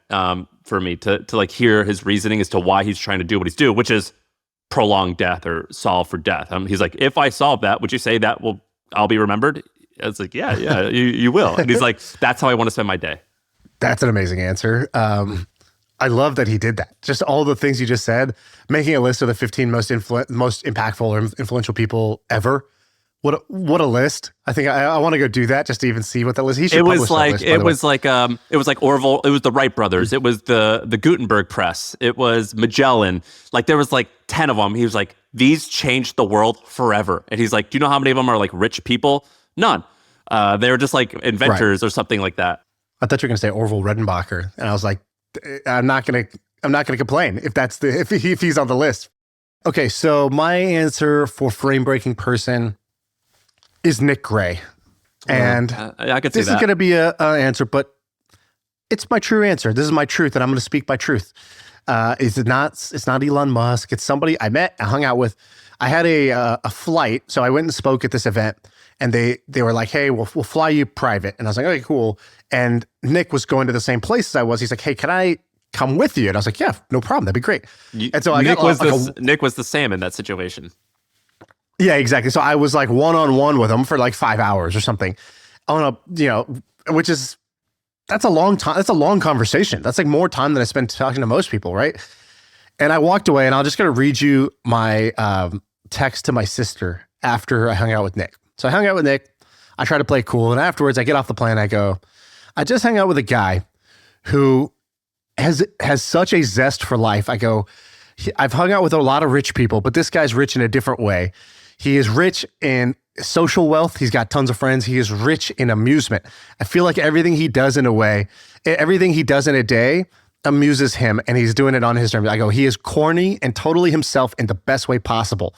for me to like hear his reasoning as to why he's trying to do what he's doing, which is prolong death or solve for death. He's like, "If I solve that, would you say that I'll be remembered?" I was like, yeah, you will. And he's like, "That's how I want to spend my day." That's an amazing answer. I love that he did that. Just all the things you just said, making a list of the 15 most impactful or influential people ever. What a list! I think I want to go do that just to even see what that list. He should publish that list, it was like Orville. It was the Wright brothers. It was the Gutenberg press. It was Magellan. Like there was like 10 of them. He was like, "These changed the world forever." And he's like, "Do you know how many of them are like rich people? None." They were just like inventors or something like that. I thought you were going to say Orville Redenbacher, and I was like, I'm not going to complain if he's on the list. Okay, so my answer for frame breaking person is Nick Gray, and I could see this that. is going to be an answer, but it's my true answer. This is my truth, and I'm going to speak my truth. It's not Elon Musk. It's somebody I met, I hung out with. I had a flight, so I went and spoke at this event, and they were like, "Hey, we'll fly you private," and I was like, "Okay, cool." And Nick was going to the same place as I was. He's like, "Hey, can I come with you?" And I was like, "Yeah, no problem. That'd be great." And so Nick was the Sam in that situation. Yeah, exactly. So I was like one-on-one with him for like 5 hours or something on that's a long time. That's a long conversation. That's like more time than I spend talking to most people, right? And I walked away, and I'm just going to read you my text to my sister after I hung out with Nick. So I hung out with Nick. I try to play cool. And afterwards I get off the plane. I go, I just hung out with a guy who has such a zest for life. I go, I've hung out with a lot of rich people, but this guy's rich in a different way. He is rich in social wealth. He's got tons of friends. He is rich in amusement. I feel like everything he does in a day amuses him, and he's doing it on his terms. I go, he is corny and totally himself in the best way possible.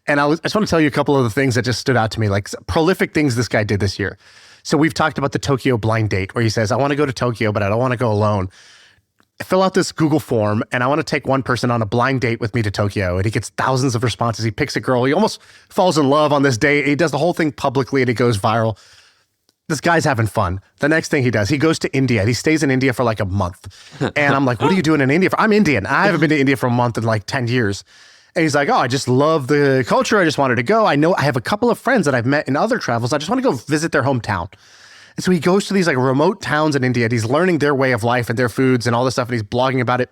And I just want to tell you a couple of the things that just stood out to me, like prolific things this guy did this year. So we've talked about the Tokyo blind date, where he says, I want to go to Tokyo, but I don't want to go alone. Fill out this Google form, and I want to take one person on a blind date with me to Tokyo. And he gets thousands of responses. He picks a girl. He almost falls in love on this date. He does the whole thing publicly, and it goes viral. This guy's having fun. The next thing he does, he goes to India. He stays in India for like a month. And I'm like, what are you doing in India for? I'm Indian. I haven't been to India for a month in like 10 years. And he's like, oh, I just love the culture. I just wanted to go. I know I have a couple of friends that I've met in other travels. I just want to go visit their hometown. And so he goes to these like remote towns in India, and he's learning their way of life and their foods and all this stuff. And he's blogging about it.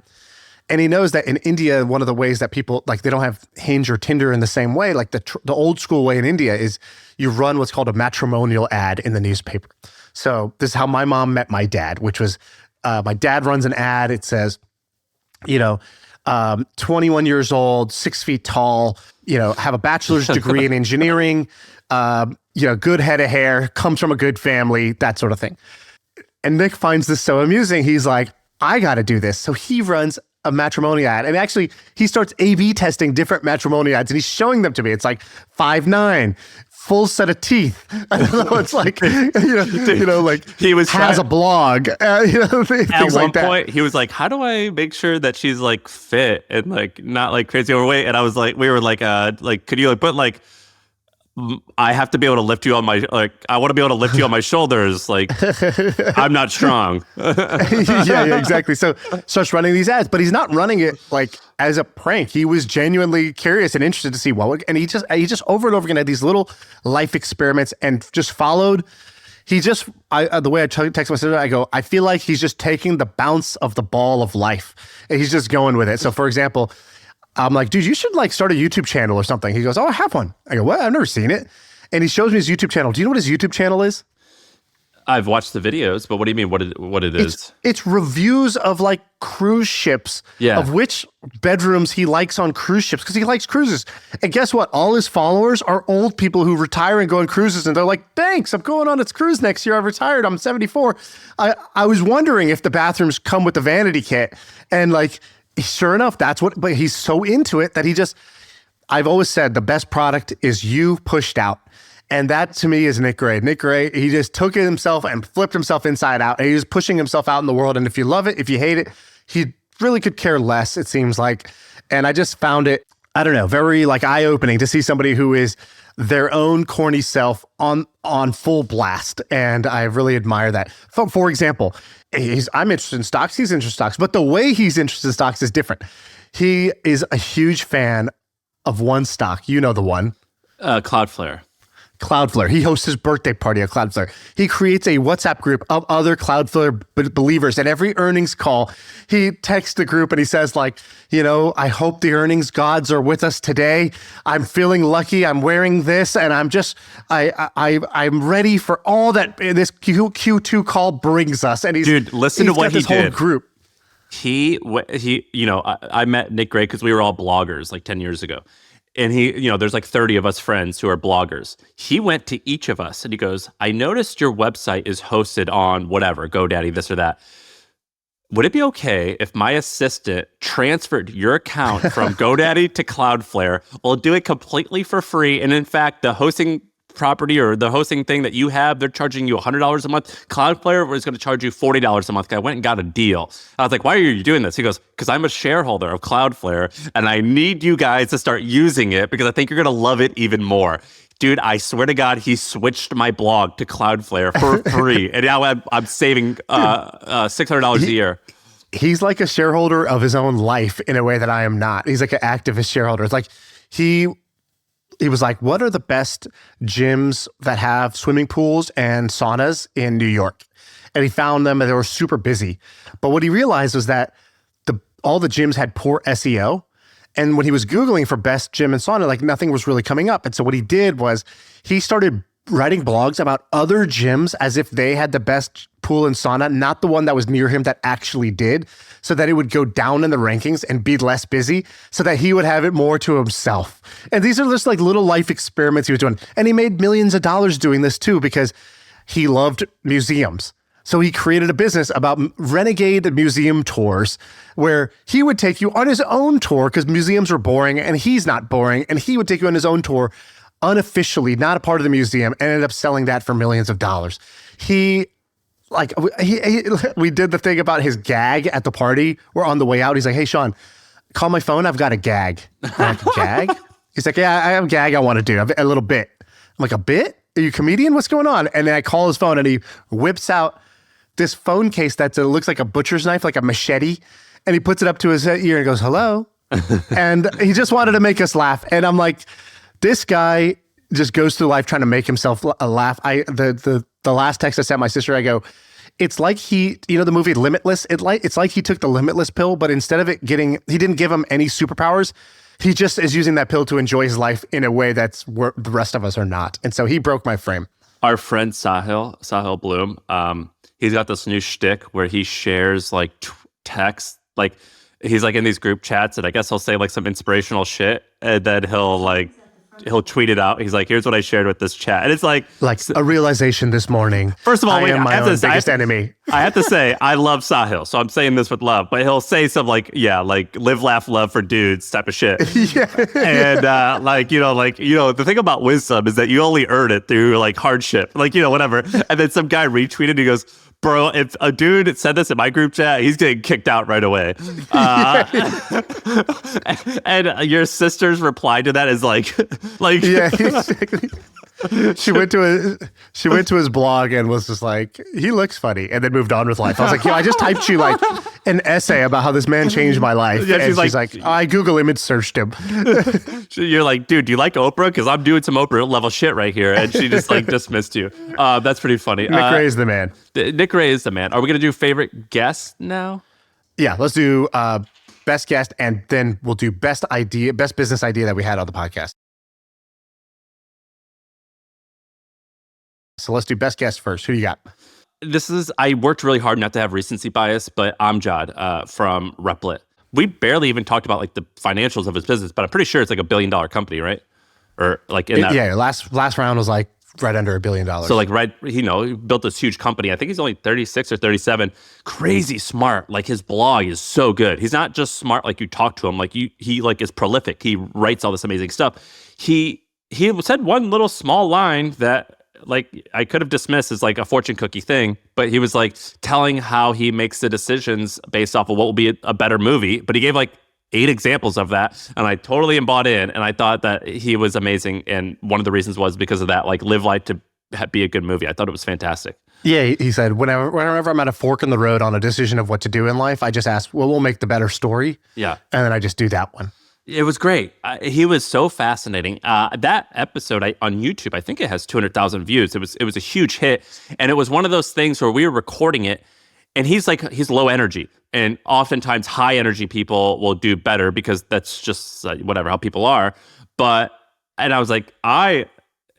And he knows that in India, one of the ways that people, like, they don't have Hinge or Tinder in the same way. Like the old school way in India is you run what's called a matrimonial ad in the newspaper. So this is how my mom met my dad, which was my dad runs an ad. It says, 21 years old, 6 feet tall, have a bachelor's degree in engineering, good head of hair, comes from a good family, that sort of thing. And Nick finds this so amusing. He's like, I got to do this. So he runs a matrimony ad. And actually, he starts A/B testing different matrimony ads, and he's showing them to me. It's like 5'9", full set of teeth. I don't know. It's like, like he has a blog. At things one like that. point, he was like, how do I make sure that she's like fit and like not like crazy overweight? And I was like, we were like, could you like put like, I have to be able to lift you on my, like, I want to be able to lift you on my shoulders. Like, I'm not strong. yeah, exactly. So starts running these ads, but he's not running it like as a prank. He was genuinely curious and interested to see and he just over and over again had these little life experiments and just followed. The way I text my sister, I go, I feel like he's just taking the bounce of the ball of life and he's just going with it. So for example, I'm like, dude, you should like start a YouTube channel or something. He goes, oh, I have one. I go, what? I've never seen it. And he shows me his YouTube channel. Do you know what his YouTube channel is? I've watched the videos, but what do you mean? What it is? It's reviews of like cruise ships, of which bedrooms he likes on cruise ships because he likes cruises. And guess what? All his followers are old people who retire and go on cruises, and they're like, thanks, I'm going on its cruise next year. I've retired. I'm 74. I was wondering if the bathrooms come with the vanity kit, and like, sure enough, but he's so into it that I've always said the best product is you pushed out. And that to me is Nick Gray. Nick Gray, he just took it himself and flipped himself inside out. And he was pushing himself out in the world. And if you love it, if you hate it, he really could care less, it seems like. And I just found it, I don't know, very like eye-opening to see somebody who is their own corny self on full blast. And I really admire that. For example, I'm interested in stocks, he's interested in stocks, but the way he's interested in stocks is different. He is a huge fan of one stock. You know the one. Cloudflare. He hosts his birthday party at Cloudflare. He creates a WhatsApp group of other Cloudflare believers. And every earnings call, he texts the group and he says like, I hope the earnings gods are with us today. I'm feeling lucky. I'm wearing this. And I'm ready for all that this Q2 call brings us. And listen to what he did. Whole group. I met Nick Gray because we were all bloggers like 10 years ago. And there's like 30 of us friends who are bloggers. He went to each of us and he goes, I noticed your website is hosted on whatever, GoDaddy, this or that. Would it be okay if my assistant transferred your account from GoDaddy to Cloudflare? We'll do it completely for free. And in fact, the hosting property or the hosting thing that you have, they're charging you $100 a month. Cloudflare is going to charge you $40 a month. I went and got a deal. I was like, why are you doing this? He goes, because I'm a shareholder of Cloudflare and I need you guys to start using it because I think you're going to love it even more. Dude, I swear to God, he switched my blog to Cloudflare for free. And now I'm saving $600 a year. He's like a shareholder of his own life in a way that I am not. He's like an activist shareholder. It's like he was like, what are the best gyms that have swimming pools and saunas in New York? And he found them and they were super busy. But what he realized was that all the gyms had poor SEO. And when he was Googling for best gym and sauna, like nothing was really coming up. And so what he did was he started writing blogs about other gyms as if they had the best pool and sauna, not the one that was near him that actually did, so that it would go down in the rankings and be less busy so that he would have it more to himself. And these are just like little life experiments he was doing. And he made millions of dollars doing this too because he loved museums. So he created a business about renegade museum tours where he would take you on his own tour because museums are boring and he's not boring. And he would take you on his own tour unofficially, not a part of the museum, and ended up selling that for millions of dollars. We did the thing about his gag at the party. We're on the way out. He's like, hey, Shaan, call my phone. I've got a gag. I'm like, a gag? He's like, yeah, I have a gag I want to do. A little bit. I'm like, a bit? Are you a comedian? What's going on? And then I call his phone and he whips out this phone case that looks like a butcher's knife, like a machete. And he puts it up to his ear and goes, hello. And he just wanted to make us laugh. And I'm like, this guy just goes through life trying to make himself laugh. The last text I sent my sister, I go, it's like the movie Limitless. It's like he took the Limitless pill, but instead of he didn't give him any superpowers. He just is using that pill to enjoy his life in a way that's where the rest of us are not. And so he broke my frame. Our friend Sahil Bloom, he's got this new shtick where he shares like text, like he's like in these group chats, and I guess he'll say like some inspirational shit, and then he'll tweet it out. He's like, here's what I shared with this chat. And it's like a realization this morning. First of all, I am my own biggest enemy. I have to say, I love Sahil, so I'm saying this with love, but he'll say some like live, laugh, love for dudes type of shit. Yeah. And the thing about wisdom is that you only earn it through like hardship, whatever. And then some guy retweeted, he goes, bro, if a dude said this in my group chat, he's getting kicked out right away. And your sister's reply to that is like yeah, exactly. She went to his blog and was just like, he looks funny, and then moved on with life. I was like, I just typed you like an essay about how this man changed my life. Yeah, and she's like, I Google image searched him. You're like, dude, do you like Oprah? Because I'm doing some Oprah level shit right here. And she just like dismissed you. That's pretty funny. Nick Ray is the man. Nick Ray is the man. Are we going to do favorite guest now? Yeah, let's do best guest, and then we'll do best business idea that we had on the podcast. So let's do best guest first. Who do you got? I worked really hard not to have recency bias, but Amjad from Replit. We barely even talked about like the financials of his business, but I'm pretty sure it's like $1 billion company, right? Or like in that. Yeah, last round was like right under $1 billion. So like he built this huge company. I think he's only 36 or 37. Crazy smart. Like his blog is so good. He's not just smart like you talk to him. Like he like is prolific. He writes all this amazing stuff. He said one little small line that like I could have dismissed as like a fortune cookie thing, but he was like telling how he makes the decisions based off of what will be a better movie. But he gave like 8 examples of that, and I totally bought in, and I thought that he was amazing. And one of the reasons was because of that, like live life to be a good movie. I thought it was fantastic. Yeah, he said, whenever I'm at a fork in the road on a decision of what to do in life, I just ask, we'll make the better story. Yeah. And then I just do that one. It was great. He was so fascinating. That episode on YouTube, I think it has 200,000 views. It was a huge hit. And it was one of those things where we were recording it, and he's low energy. And oftentimes high energy people will do better because that's just whatever, how people are. And I was like, I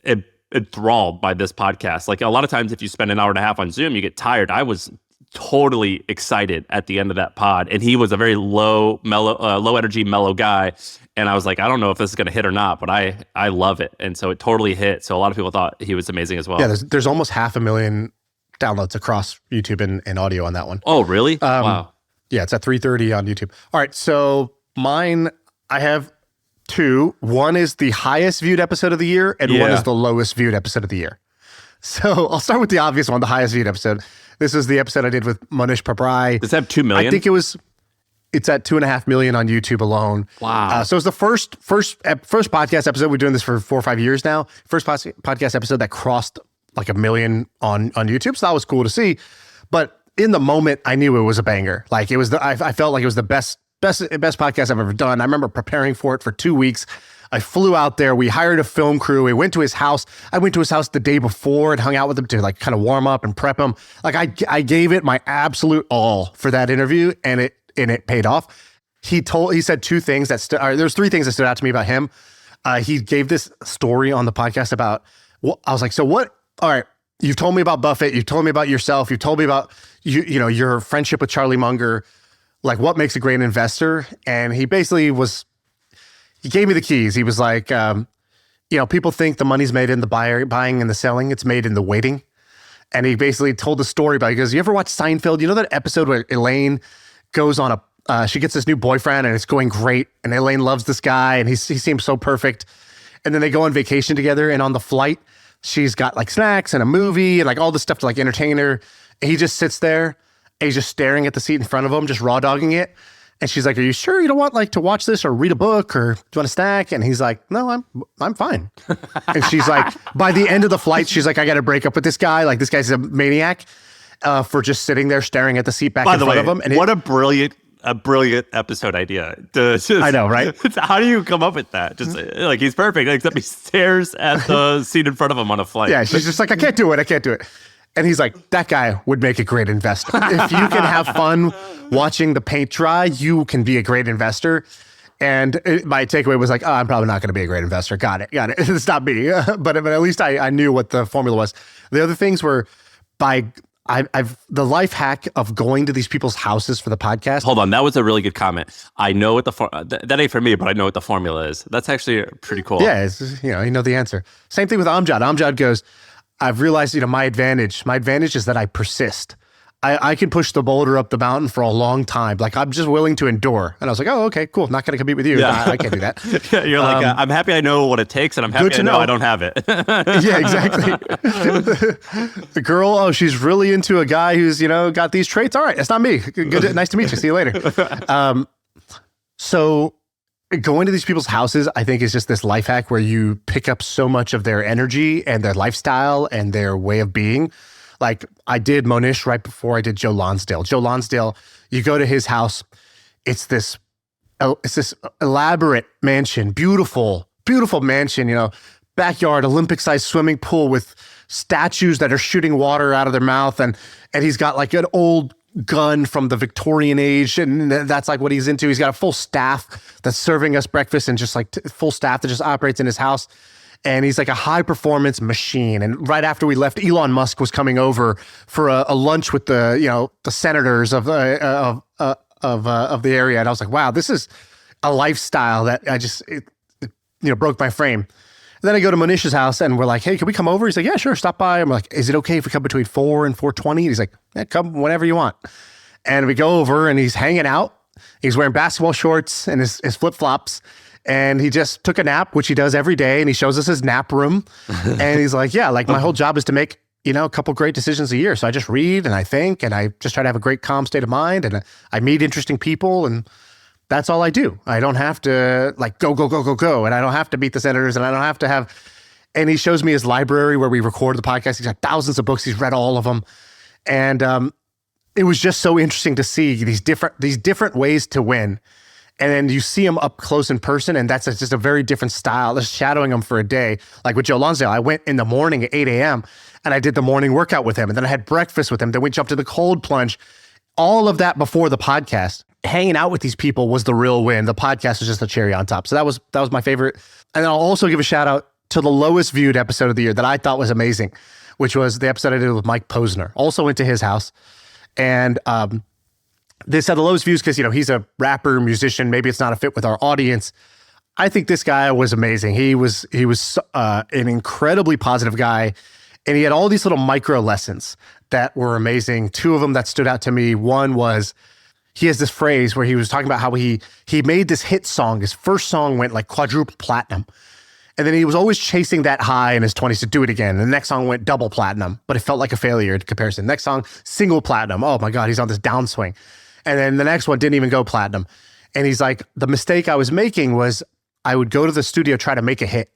am enthralled by this podcast. Like a lot of times if you spend an hour and a half on Zoom, you get tired. I was totally excited at the end of that pod. And he was a very low energy, mellow guy. And I was like, I don't know if this is going to hit or not, but I love it. And so it totally hit. So a lot of people thought he was amazing as well. Yeah, there's almost 500,000 downloads across YouTube and audio on that one. Oh, really? Wow. Yeah, it's at 3:30 on YouTube. All right, so mine, I have two. One is the highest viewed episode of the year, and one is the lowest viewed episode of the year. So I'll start with the obvious one, the highest viewed episode. This is the episode I did with Monish Pabrai. Does it have 2 million? I think it's at 2.5 million on YouTube alone. Wow. So it's the first podcast episode. We're doing this for 4 or 5 years now. First podcast episode that crossed like 1 million on YouTube. So that was cool to see. But in the moment, I knew it was a banger. Like it was I felt like it was the best podcast I've ever done. I remember preparing for it for 2 weeks. I flew out there. We hired a film crew. We went to his house. I went to his house the day before and hung out with him to like kind of warm up and prep him. Like I gave it my absolute all for that interview, and it paid off. He said two things there's three things that stood out to me about him. He gave this story on the podcast about, I was like, so what? All right, you've told me about Buffett. You've told me about yourself. You've told me about your friendship with Charlie Munger. Like, what makes a great investor? And he basically he gave me the keys. He was like, people think the money's made in the buying and the selling. It's made in the waiting. And he basically told the story about, he goes, you ever watch Seinfeld? You know that episode where Elaine goes on she gets this new boyfriend and it's going great. And Elaine loves this guy and he seems so perfect. And then they go on vacation together, and on the flight, she's got like snacks and a movie and like all this stuff to like entertain her. And he just sits there and he's just staring at the seat in front of him, just raw dogging it. And she's like, are you sure you don't want like to watch this or read a book or do you want a snack? And he's like, no, I'm fine. And she's like, by the end of the flight, she's like, I got to break up with this guy. Like, this guy's a maniac for just sitting there staring at the seat back in front of him. And what a brilliant episode idea. I know, right? How do you come up with that? Just like, he's perfect, except he stares at the seat in front of him on a flight. Yeah, she's just like, I can't do it. And he's like, that guy would make a great investor. If you can have fun watching the paint dry, you can be a great investor. And my takeaway was like, oh, I'm probably not going to be a great investor. Got it. It's not me. But at least I knew what the formula was. The other things were the life hack of going to these people's houses for the podcast. Hold on. That was a really good comment. I know what that ain't for me, but I know what the formula is. That's actually pretty cool. Yeah. You know the answer. Same thing with Amjad. Amjad goes, I've realized, my advantage is that I persist. I can push the boulder up the mountain for a long time. Like, I'm just willing to endure. And I was like, oh, okay, cool. Not going to compete with you. Yeah. I can't do that. You're like, I'm happy I know what it takes, and I'm happy I know I don't have it. Yeah, exactly. The girl, she's really into a guy who's, got these traits. All right, it's not me. Good, nice to meet you. See you later. So going to these people's houses, I think, is just this life hack where you pick up so much of their energy and their lifestyle and their way of being. Like, I did Monish right before I did Joe Lonsdale. Joe Lonsdale, you go to his house, it's this elaborate mansion, beautiful mansion, backyard, Olympic-sized swimming pool with statues that are shooting water out of their mouth. And he's got like an old gun from the Victorian age, and that's like what he's into. He's got a full staff that's serving us breakfast, and just like full staff that just operates in his house. And he's like a high performance machine. And right after we left, Elon Musk was coming over for a lunch with the senators of the area. And I was like, wow, this is a lifestyle that it broke my frame. And then I go to Monish's house and we're like, hey, can we come over? He's like, yeah, sure, stop by. I'm like, is it okay if we come between 4 and 4:20? He's like, yeah, come whenever you want. And we go over and he's hanging out. He's wearing basketball shorts and his flip-flops. And he just took a nap, which he does every day. And he shows us his nap room. And he's like, yeah, like my whole job is to make, a couple great decisions a year. So I just read and I think, and I just try to have a great calm state of mind. And I meet interesting people, and that's all I do. I don't have to like go. And I don't have to meet the senators, and I don't have to have, and he shows me his library where we record the podcast. He's got thousands of books. He's read all of them. And it was just so interesting to see these different ways to win. And then you see him up close in person, and that's just a very different style. Just shadowing him for a day. Like with Joe Lonsdale, I went in the morning at 8 a.m. and I did the morning workout with him. And then I had breakfast with him. Then we jumped to the cold plunge. All of that before the podcast. Hanging out with these people was the real win. The podcast was just a cherry on top. So that was my favorite. And I'll also give a shout out to the lowest viewed episode of the year that I thought was amazing, which was the episode I did with Mike Posner. Also went to his house. And this had the lowest views because, he's a rapper, musician. Maybe it's not a fit with our audience. I think this guy was amazing. He was an incredibly positive guy. And he had all these little micro lessons that were amazing. Two of them that stood out to me. One was, he has this phrase where he was talking about how he made this hit song. His first song went like quadruple platinum. And then he was always chasing that high in his 20s to do it again. And the next song went double platinum, but it felt like a failure in comparison. Next song, single platinum. Oh my God, he's on this downswing. And then the next one didn't even go platinum. And he's like, the mistake I was making was I would go to the studio, try to make a hit.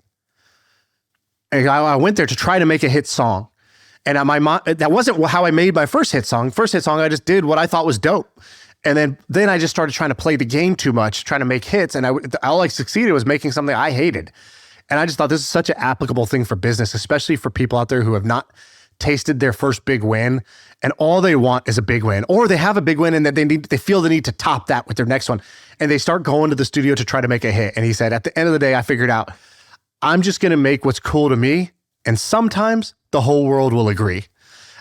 And I went there to try to make a hit song. And that wasn't how I made my first hit song. First hit song, I just did what I thought was dope. And then I just started trying to play the game too much, trying to make hits. And all I succeeded was making something I hated. And I just thought this is such an applicable thing for business, especially for people out there who have not tasted their first big win. And all they want is a big win, or they have a big win and that they feel the need to top that with their next one. And they start going to the studio to try to make a hit. And he said, at the end of the day, I figured out, I'm just going to make what's cool to me. And sometimes the whole world will agree.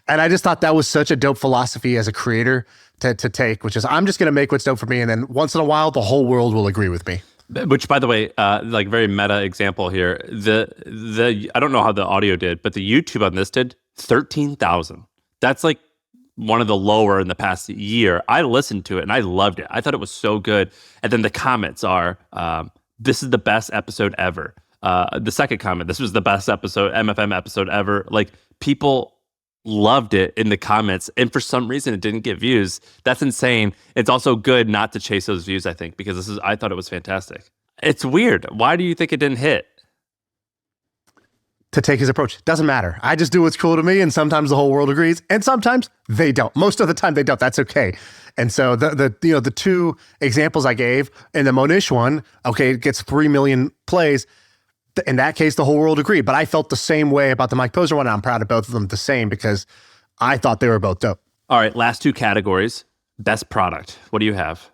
And I just thought that was such a dope philosophy as a creator to take, which is I'm just going to make what's dope for me. And then once in a while, the whole world will agree with me. Which, by the way, like very meta example here. The I don't know how the audio did, but the YouTube on this did 13,000. That's like one of the lower in the past year. I listened to it and I loved it. I thought it was so good. And then the comments are, this is the best episode ever. The second comment, this was the best episode, MFM episode ever. Like, people loved it in the comments, and for some reason it didn't get views. That's insane. It's also good not to chase those views, I think, because I thought it was fantastic. It's weird. Why do you think it didn't hit? To take his approach. Doesn't matter. I just do what's cool to me, and sometimes the whole world agrees, and sometimes they don't. Most of the time they don't. That's okay. And so the two examples I gave, in the Monish one, okay, it gets 3 million plays. In that case, the whole world agreed. But I felt the same way about the Mike Posner one. And I'm proud of both of them the same because I thought they were both dope. All right, last two categories. Best product. What do you have?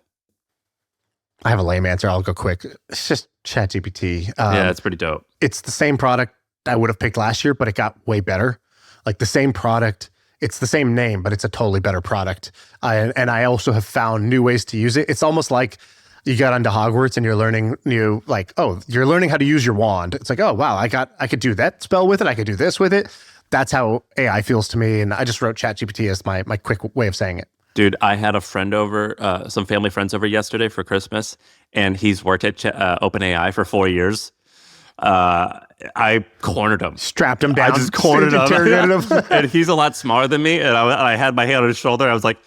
I have a lame answer. I'll go quick. It's just ChatGPT. Yeah, it's pretty dope. It's the same product I would have picked last year, but it got way better. Like the same product. It's the same name, but it's a totally better product. And I also have found new ways to use it. It's almost like you got onto Hogwarts and you're learning you're learning how to use your wand. It's like, oh, wow, I could do that spell with it. I could do this with it. That's how AI feels to me. And I just wrote ChatGPT as my quick way of saying it. Dude, I had a friend over, some family friends over yesterday for Christmas, and he's worked at OpenAI for 4 years. I cornered him. Strapped him down. I just cornered him. And he's a lot smarter than me. And I had my hand on his shoulder. I was like,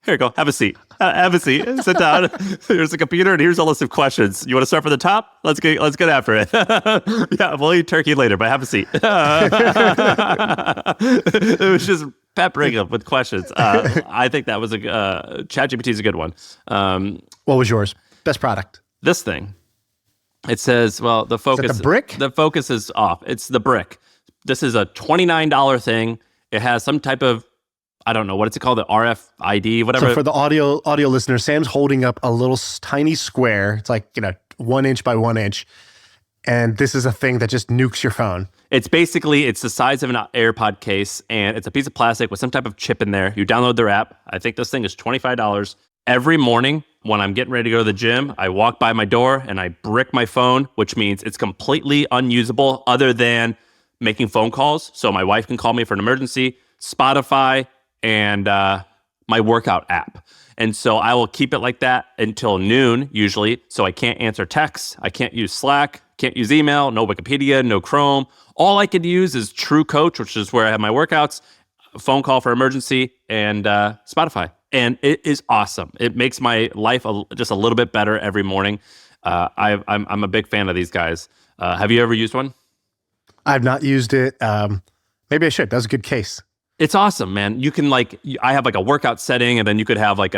here you go. Have a seat. Have a seat. Sit down. Here's the computer, and here's a list of questions. You want to start from the top? Let's get after it. Yeah, we'll eat turkey later, but have a seat. It was just peppering him with questions. I think that was ChatGPT is a good one. What was yours? Best product? This thing. It says, well, the focus. Is it the brick? The focus is off. It's the brick. This is a $29 thing. It has some type of, I don't know, what it's called, the RFID, whatever. So for the audio listeners, Sam's holding up a little tiny square. It's like, 1 inch by 1 inch. And this is a thing that just nukes your phone. It's the size of an AirPod case, and it's a piece of plastic with some type of chip in there. You download their app. I think this thing is $25. Every morning when I'm getting ready to go to the gym, I walk by my door and I brick my phone, which means it's completely unusable other than making phone calls. So my wife can call me for an emergency, Spotify, and my workout app. And so I will keep it like that until noon, usually. So I can't answer texts. I can't use Slack, can't use email, no Wikipedia, no Chrome. All I could use is True Coach, which is where I have my workouts, phone call for emergency, and Spotify. And it is awesome. It makes my life just a little bit better every morning. I'm a big fan of these guys. Have you ever used one? I've not used it. Maybe I should. That was a good case. It's awesome, man. You can I have like a workout setting, and then you could have like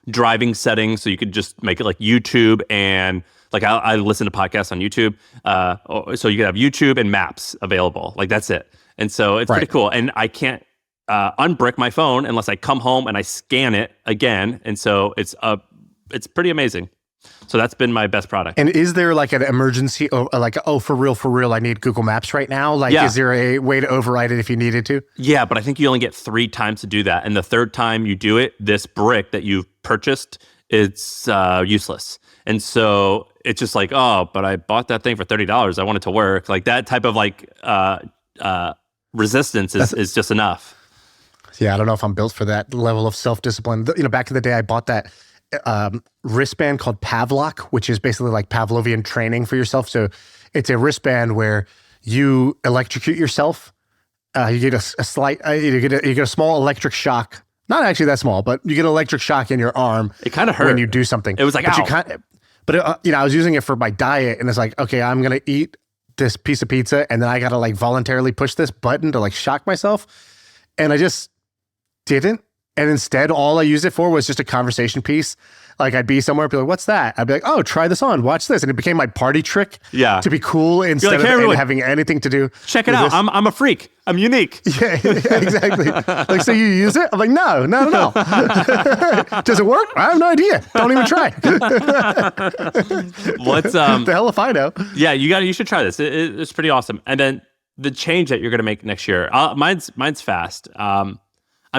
driving settings. So you could just make it like YouTube, and like I listen to podcasts on YouTube. So you could have YouTube and maps available. Like that's it. And so it's pretty cool. And I can't unbrick my phone unless I come home and I scan it again. And so it's pretty amazing. So that's been my best product. And is there like an emergency, for real, I need Google Maps right now? Like, Yeah. Is there a way to override it if you needed to? Yeah, but I think you only get 3 times to do that. And the third time you do it, this brick that you've purchased, it's useless. And so it's just like, oh, but I bought that thing for $30. I want it to work. Like that type of resistance is just enough. Yeah, I don't know if I'm built for that level of self-discipline. Back in the day, I bought that wristband called Pavlok, which is basically like Pavlovian training for yourself. So it's a wristband where you electrocute yourself. You get you get a small electric shock. Not actually that small, but you get an electric shock in your arm. It kind of hurt when you do something. It was like, ow. I was using it for my diet, and it's like, okay, I'm gonna eat this piece of pizza, and then I gotta like voluntarily push this button to like shock myself, and I just didn't. And instead, all I used it for was just a conversation piece. Like I'd be somewhere, be like, "What's that?" I'd be like, "Oh, try this on. Watch this," and it became my party trick. Yeah. To be cool instead like, of "Hey, having anything to do. Check it out. I'm a freak. I'm unique. Yeah, exactly. Like, so you use it? I'm like, no. Does it work? I have no idea. Don't even try. What's the hell if I know? Yeah, you should try this. It's pretty awesome. And then the change that you're going to make next year, mine's fast. I'm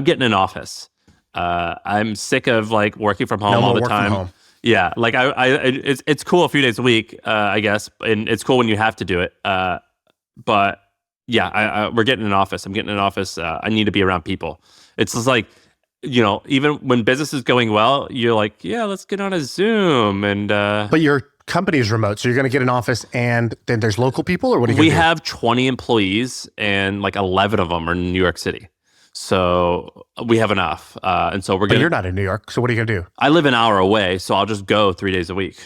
getting an office. I'm sick of like working from home all the time. Yeah, like it's cool a few days a week, I guess, and it's cool when you have to do it. But yeah, we're getting an office. I'm getting an office. I need to be around people. It's just like, even when business is going well, you're like, yeah, let's get on a Zoom and. But your company is remote, so you're going to get an office, and then there's local people, or what do you? We have 20 employees, and like 11 of them are in New York City. So we have enough. And so But you're not in New York, so what are you going to do? I live an hour away, so I'll just go 3 days a week.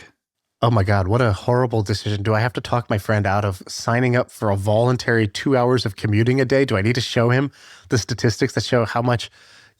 Oh my God, what a horrible decision. Do I have to talk my friend out of signing up for a voluntary 2 hours of commuting a day? Do I need to show him the statistics that show how much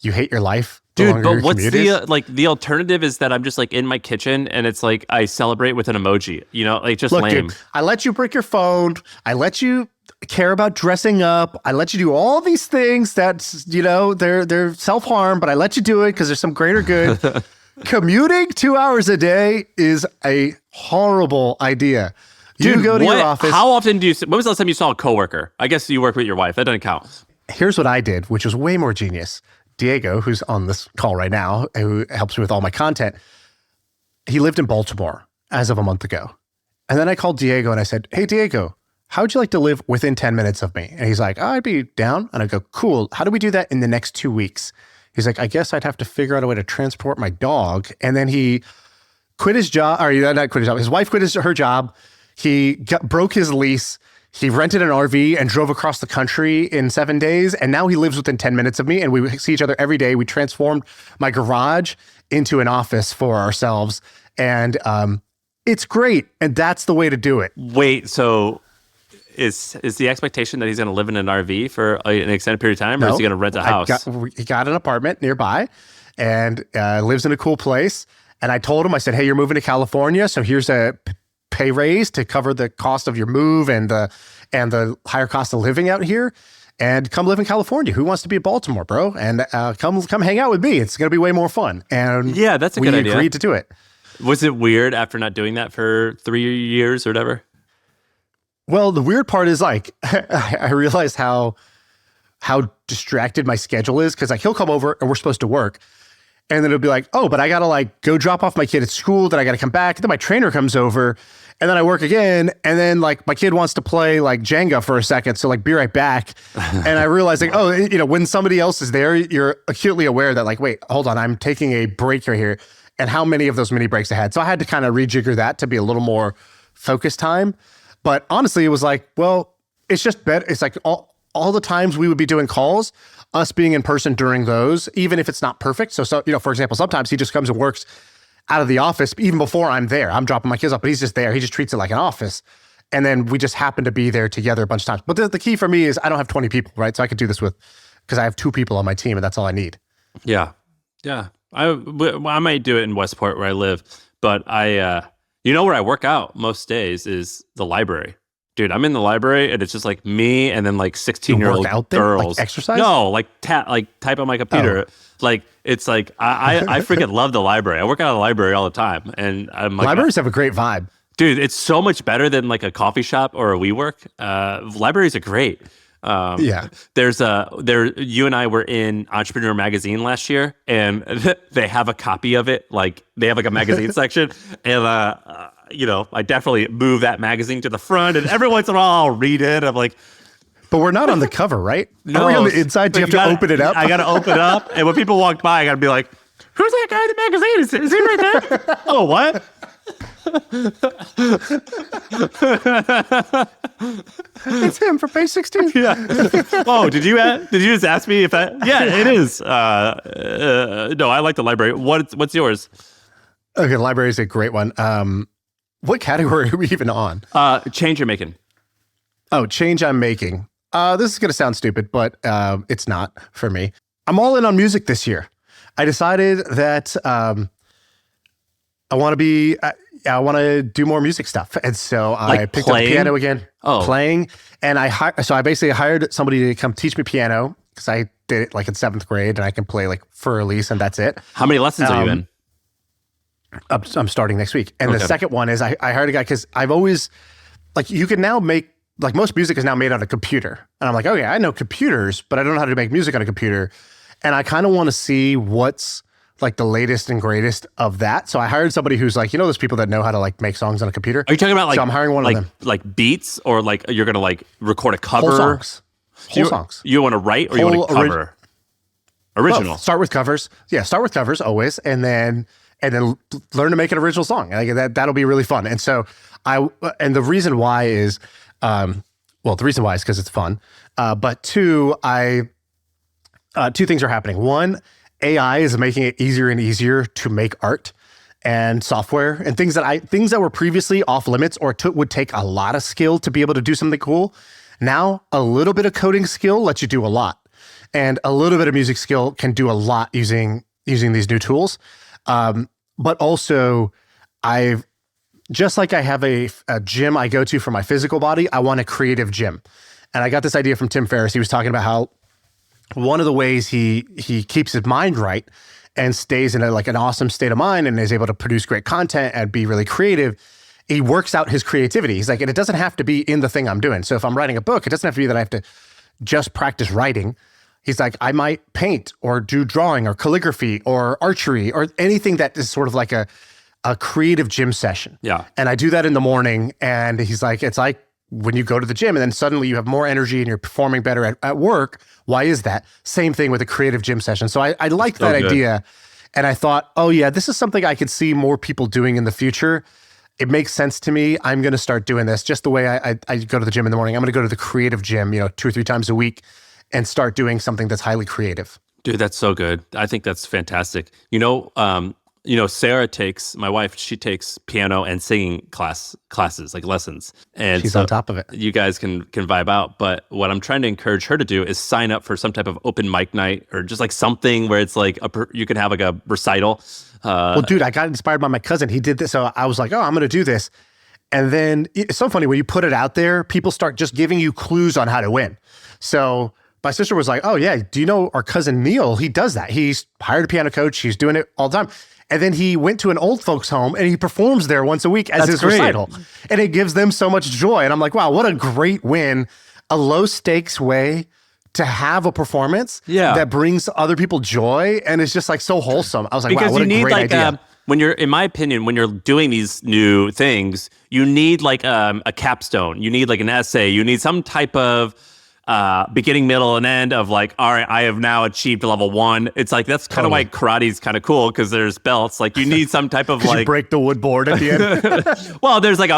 you hate your life? Dude, but what's the alternative is that I'm just like in my kitchen and it's like I celebrate with an emoji, like just lame. Dude, I let you break your phone. I let you care about dressing up. I let you do all these things that's, they're self-harm, but I let you do it because there's some greater good. Commuting 2 hours a day is a horrible idea. You go to your office. How often when was the last time you saw a coworker? I guess you work with your wife. That doesn't count. Here's what I did, which was way more genius. Diego, who's on this call right now, who helps me with all my content, he lived in Baltimore as of a month ago. And then I called Diego and I said, "Hey, Diego, how would you like to live within 10 minutes of me?" And he's like, "Oh, I'd be down." And I go, "Cool. How do we do that in the next 2 weeks?" He's like, "I guess I'd have to figure out a way to transport my dog." And then he quit his job, or not quit his job. His wife quit her job. He broke his lease. He rented an RV and drove across the country in 7 days. And now he lives within 10 minutes of me. And we see each other every day. We transformed my garage into an office for ourselves. And it's great. And that's the way to do it. Wait, so is the expectation that he's going to live in an RV for an extended period of time, or is he going to rent a house? He got an apartment nearby and lives in a cool place. And I told him, I said, "Hey, you're moving to California, so here's a pay raise to cover the cost of your move and the higher cost of living out here. And come live in California. Who wants to be in Baltimore, bro? And come hang out with me. It's going to be way more fun." And yeah, that's a good idea. We agreed to do it. Was it weird after not doing that for 3 years or whatever? Well, the weird part is like, I realized how distracted my schedule is, because like he'll come over and we're supposed to work. And then it'll be like, "Oh, but I got to like go drop off my kid at school. Then I got to come back. And then my trainer comes over and then I work again. And then like my kid wants to play like Jenga for a second. So like be right back." And I realized like, when somebody else is there, you're acutely aware that like, wait, hold on, I'm taking a break right here. And how many of those mini breaks I had. So I had to kind of rejigger that to be a little more focused time. But honestly, it was like, well, it's just better. It's like all the times we would be doing calls, us being in person during those, even if it's not perfect. So for example, sometimes he just comes and works out of the office even before I'm there. I'm dropping my kids off, but he's just there. He just treats it like an office. And then we just happen to be there together a bunch of times. But the key for me is I don't have 20 people, right? So I could do this because I have 2 people on my team and that's all I need. Yeah. Yeah. I might do it in Westport where I live, but where I work out most days is the library. Dude, I'm in the library and it's just like me and then like 16-year-old work out there? girls. Like exercise? No, like type on my computer. Like it's like I freaking love the library. I work out of the library all the time, and I'm like, Libraries have a great vibe. dude, it's so much better than like a coffee shop or a WeWork. Libraries are great. Yeah. You and I were in Entrepreneur Magazine last year, and they have a copy of it. Like they have like a magazine section, and I definitely move that magazine to the front, and every once in a while I'll read it. I'm like, But we're not on the cover, right? no, Are we on the inside? Do you have to open it up? I got to open it up, and when people walk by, I got to be like, "Who's that guy in the magazine? Is he right there?" Oh, what? It's him from page 16. Yeah. Oh, did you just ask me if that? Yeah, it is. No, I like the library. What's yours? Okay, the library is a great one. What category are we even on? Change you're making. Oh, change I'm making. This is going to sound stupid, but it's not for me. I'm all in on music this year. I decided that I want to do more music stuff. And so I Like picked playing? up piano again, Oh. playing. And I basically hired somebody to come teach me piano because I did it like in 7th grade and I can play like for a lease and that's it. How many lessons are you in? I'm starting next week. And Okay. the second one is I hired a guy because I've always, like, you can now make, like, most music is now made on a computer. And I'm like, okay, I know computers, but I don't know how to make music on a computer. And I kind of want to see what's like the latest and greatest of that. So I hired somebody who's like, those people that know how to like make songs on a computer. Are you talking about like? So I'm hiring one like, of them. Like beats, or like you're gonna like record a cover? Whole songs. Whole songs. You want to write, or you want to Whole cover? Original. Both. Start with covers. Yeah, start with covers always, and then learn to make an original song. Like that'll be really fun. And so the reason why is, the reason why is because it's fun. But two, two things are happening. One, AI is making it easier and easier to make art and software and things that were previously off limits or would take a lot of skill to be able to do something cool. Now, a little bit of coding skill lets you do a lot, and a little bit of music skill can do a lot using these new tools. But also, just like I have a gym I go to for my physical body, I want a creative gym. And I got this idea from Tim Ferriss. He was talking about how one of the ways he keeps his mind right and stays in an awesome state of mind and is able to produce great content and be really creative, he works out his creativity. He's like, and it doesn't have to be in the thing I'm doing. So if I'm writing a book, it doesn't have to be that I have to just practice writing. He's like, I might paint or do drawing or calligraphy or archery or anything that is sort of like a creative gym session. Yeah. And I do that in the morning. And he's like, it's like when you go to the gym and then suddenly you have more energy and you're performing better at work. Why is that? Same thing with a creative gym session. So I like that idea. And I thought, oh yeah, this is something I could see more people doing in the future. It makes sense to me. I'm going to start doing this just the way I go to the gym in the morning. I'm going to go to the creative gym, 2 or 3 times a week and start doing something that's highly creative. Dude, that's so good. I think that's fantastic. Sarah my wife, she takes piano and singing classes, like lessons. And she's on top of it. You guys can vibe out. But what I'm trying to encourage her to do is sign up for some type of open mic night or just like something where it's like you can have like a recital. Well, dude, I got inspired by my cousin. He did this. So I was like, oh, I'm going to do this. And then it's so funny when you put it out there, people start just giving you clues on how to win. So my sister was like, oh yeah, do you know our cousin Neil? He does that. He's hired a piano coach. He's doing it all the time. And then he went to an old folks home and he performs there once a week as his recital. And it gives them so much joy. And I'm like, wow, what a great win. A low stakes way to have a performance that brings other people joy. And it's just like so wholesome. I was like, because wow, what a great idea. When you're, in my opinion, when you're doing these new things, you need like a capstone. You need like an essay. You need some type of beginning, middle, and end of like, all right, I have now achieved level 1. It's like, that's kind of why karate's kind of cool because there's belts. Like you need some type of like you break the wood board at the end. Well, there's like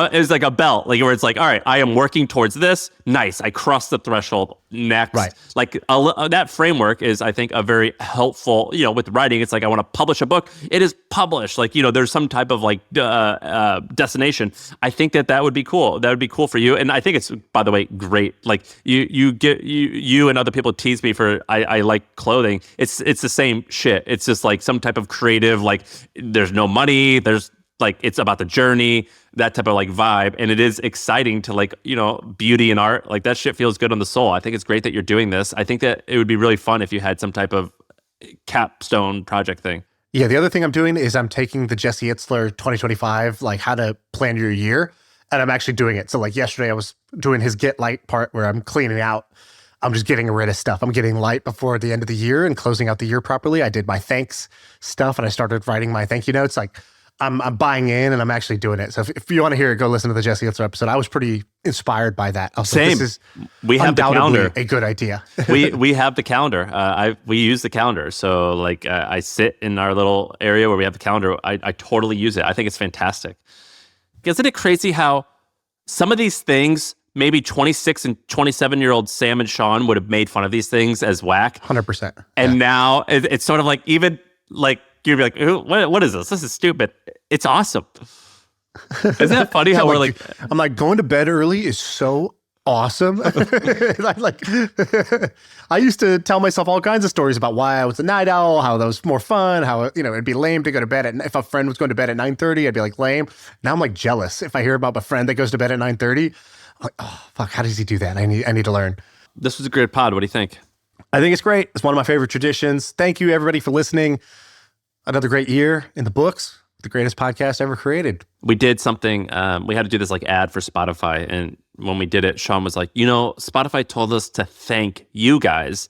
a belt, like where it's like, all right, I am working towards this. Nice, I crossed the threshold. Next, right. Like that framework is, I think, a very helpful. With writing, it's like I want to publish a book. It is published. Like there's some type of like destination. I think that would be cool. That would be cool for you. And I think it's, by the way, great. Like you and other people tease me for I like clothing. It's the same shit. It's just like some type of creative. Like there's no money. There's like it's about the journey, that type of like vibe. And it is exciting to like, beauty and art. Like that shit feels good on the soul. I think it's great that you're doing this. I think that it would be really fun if you had some type of capstone project thing. Yeah, the other thing I'm doing is I'm taking the Jesse Itzler 2025, like how to plan your year, and I'm actually doing it. So like yesterday I was doing his get light part where I'm cleaning out. I'm just getting rid of stuff. I'm getting light before the end of the year and closing out the year properly. I did my thanks stuff and I started writing my thank you notes. Like I'm buying in and I'm actually doing it. So if you want to hear it, go listen to the Jesse Itzler episode. I was pretty inspired by that. I was Same. Like, this is we have the calendar. A good idea. we have the calendar. We use the calendar. So like I sit in our little area where we have the calendar. I totally use it. I think it's fantastic. Isn't it crazy how some of these things, maybe 26 and 27-year-old Sam and Shaan would have made fun of these things as whack. 100%. And now it's sort of like, even like, you'd be like, what is this? This is stupid. It's awesome. Isn't that funny how we're like... I'm like, going to bed early is so awesome. I used to tell myself all kinds of stories about why I was a night owl, how that was more fun, how, it'd be lame to go to bed if a friend was going to bed at 9:30, I'd be like, lame. Now I'm like jealous if I hear about a friend that goes to bed at 9:30. I'm like, oh, fuck, how does he do that? I need to learn. This was a great pod. What do you think? I think it's great. It's one of my favorite traditions. Thank you, everybody, for listening. Another great year in the books. The greatest podcast ever created. We did something. We had to do this like ad for Spotify. And when we did it, Shaan was like, Spotify told us to thank you guys.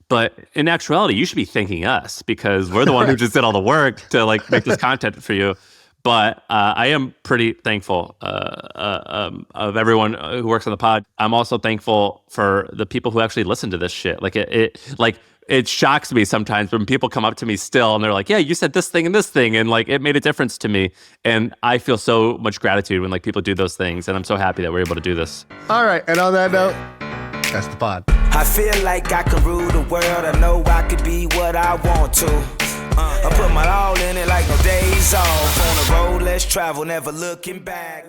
But in actuality, you should be thanking us because we're the one who just did all the work to like make this content for you. But I am pretty thankful of everyone who works on the pod. I'm also thankful for the people who actually listen to this shit. Like it shocks me sometimes when people come up to me still and they're like, yeah, you said this thing and this thing. And like, it made a difference to me. And I feel so much gratitude when like people do those things. And I'm so happy that we're able to do this. All right. And on that note, that's the pod. I feel like I can rule the world. I know I could be what I want to. I put my all in it like no days off. On the road, let's travel, never looking back.